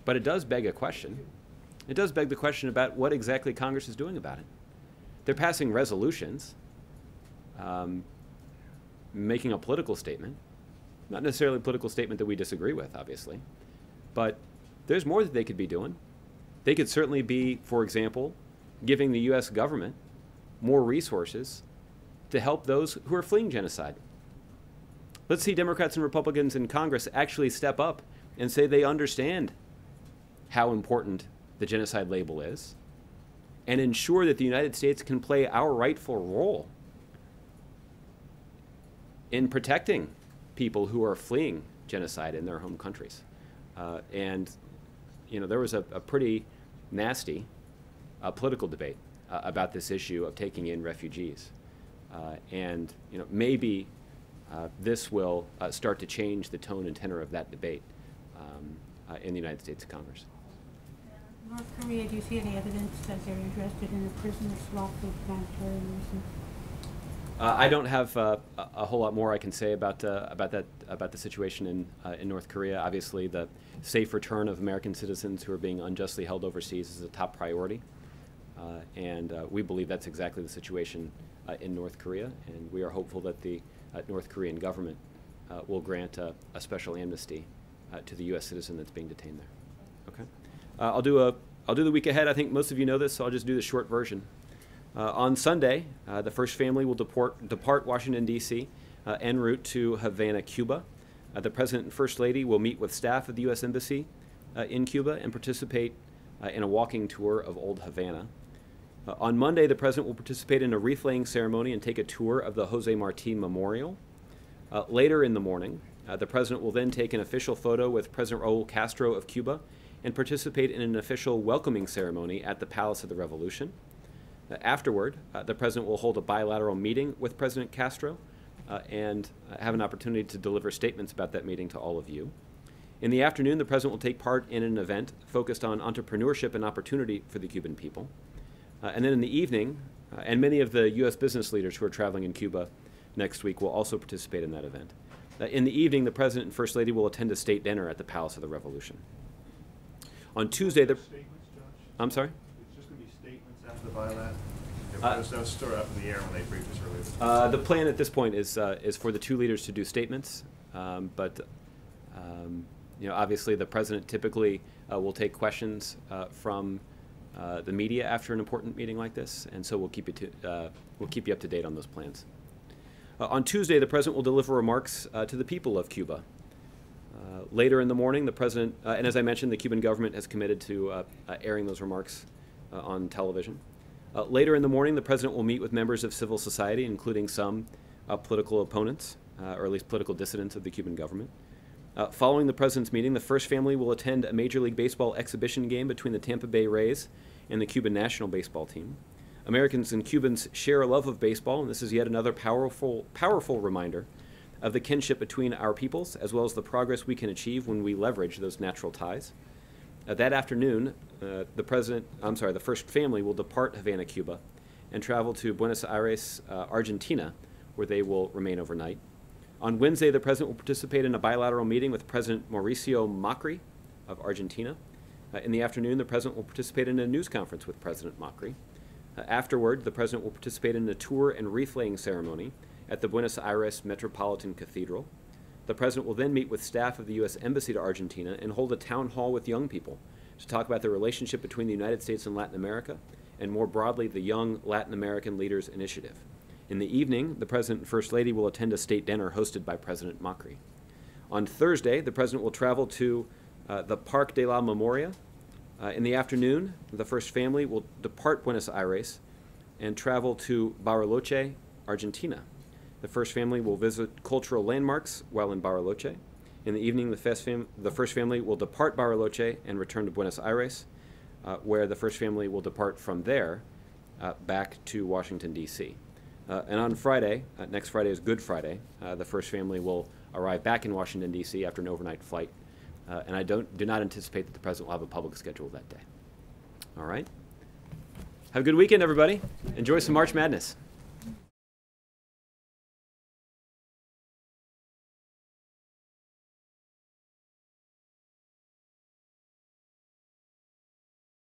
But it does beg a question. It does beg the question about what exactly Congress is doing about it. They're passing resolutions, making a political statement, not necessarily a political statement that we disagree with, obviously, but there's more that they could be doing. They could certainly be, for example, giving the U.S. government more resources to help those who are fleeing genocide. Let's see Democrats and Republicans in Congress actually step up and say they understand how important the genocide label is and ensure that the United States can play our rightful role in protecting people who are fleeing genocide in their home countries. And there was a pretty nasty political debate about this issue of taking in refugees. And maybe this will start to change the tone and tenor of that debate in the United States Congress. North Korea, do you see any evidence that they're interested in a prisoner swap for humanitarian reasons? I don't have a whole lot more I can say about the situation in North Korea. Obviously, the safe return of American citizens who are being unjustly held overseas is a top priority, and we believe that's exactly the situation in North Korea. And we are hopeful that the North Korean government will grant a special amnesty to the U.S. citizen that's being detained there. Okay, I'll do the week ahead. I think most of you know this, so I'll just do the short version. On Sunday, the first family will depart Washington, D.C. En route to Havana, Cuba. The President and First Lady will meet with staff of the U.S. Embassy in Cuba and participate in a walking tour of Old Havana. On Monday, the President will participate in a wreath-laying ceremony and take a tour of the Jose Marti Memorial. Later in the morning, the President will then take an official photo with President Raul Castro of Cuba and participate in an official welcoming ceremony at the Palace of the Revolution. Afterward, the President will hold a bilateral meeting with President Castro and have an opportunity to deliver statements about that meeting to all of you. In the afternoon, the President will take part in an event focused on entrepreneurship and opportunity for the Cuban people. And then in the evening, and many of the U.S. business leaders who are traveling in Cuba next week will also participate in that event. In the evening, the President and First Lady will attend a state dinner at the Palace of the Revolution. On Tuesday, the... Statements, Josh? I'm sorry? It's just going to be statements after the bilat? There was no story up in the air when they briefed us earlier. The plan at this point is for the two leaders to do statements, but obviously the President typically will take questions from the media after an important meeting like this, and so we'll keep you up to date on those plans. On Tuesday, the President will deliver remarks to the people of Cuba. Later in the morning, the President, and as I mentioned, the Cuban government has committed to airing those remarks on television. Later in the morning, the President will meet with members of civil society, including some political opponents, or at least political dissidents of the Cuban government. Following the President's meeting, the first family will attend a Major League Baseball exhibition game between the Tampa Bay Rays and the Cuban national baseball team. Americans and Cubans share a love of baseball, and this is yet another powerful reminder of the kinship between our peoples, as well as the progress we can achieve when we leverage those natural ties. That afternoon, the first family will depart Havana, Cuba, and travel to Buenos Aires, Argentina, where they will remain overnight. On Wednesday, the President will participate in a bilateral meeting with President Mauricio Macri of Argentina. In the afternoon, the President will participate in a news conference with President Macri. Afterward, the President will participate in a tour and wreath-laying ceremony at the Buenos Aires Metropolitan Cathedral. The President will then meet with staff of the U.S. Embassy to Argentina and hold a town hall with young people to talk about the relationship between the United States and Latin America, and more broadly, the Young Latin American Leaders Initiative. In the evening, the President and First Lady will attend a state dinner hosted by President Macri. On Thursday, the President will travel to the Parque de la Memoria. In the afternoon, the first family will depart Buenos Aires and travel to Bariloche, Argentina. the first family will visit cultural landmarks while in Bariloche. In the evening, the first family will depart Bariloche and return to Buenos Aires, where the first family will depart from there back to Washington, D.C. And on Friday, next Friday is Good Friday, the first family will arrive back in Washington, D.C. after an overnight flight. And I do not anticipate that the President will have a public schedule that day. All right? Have a good weekend, everybody. Enjoy some March Madness.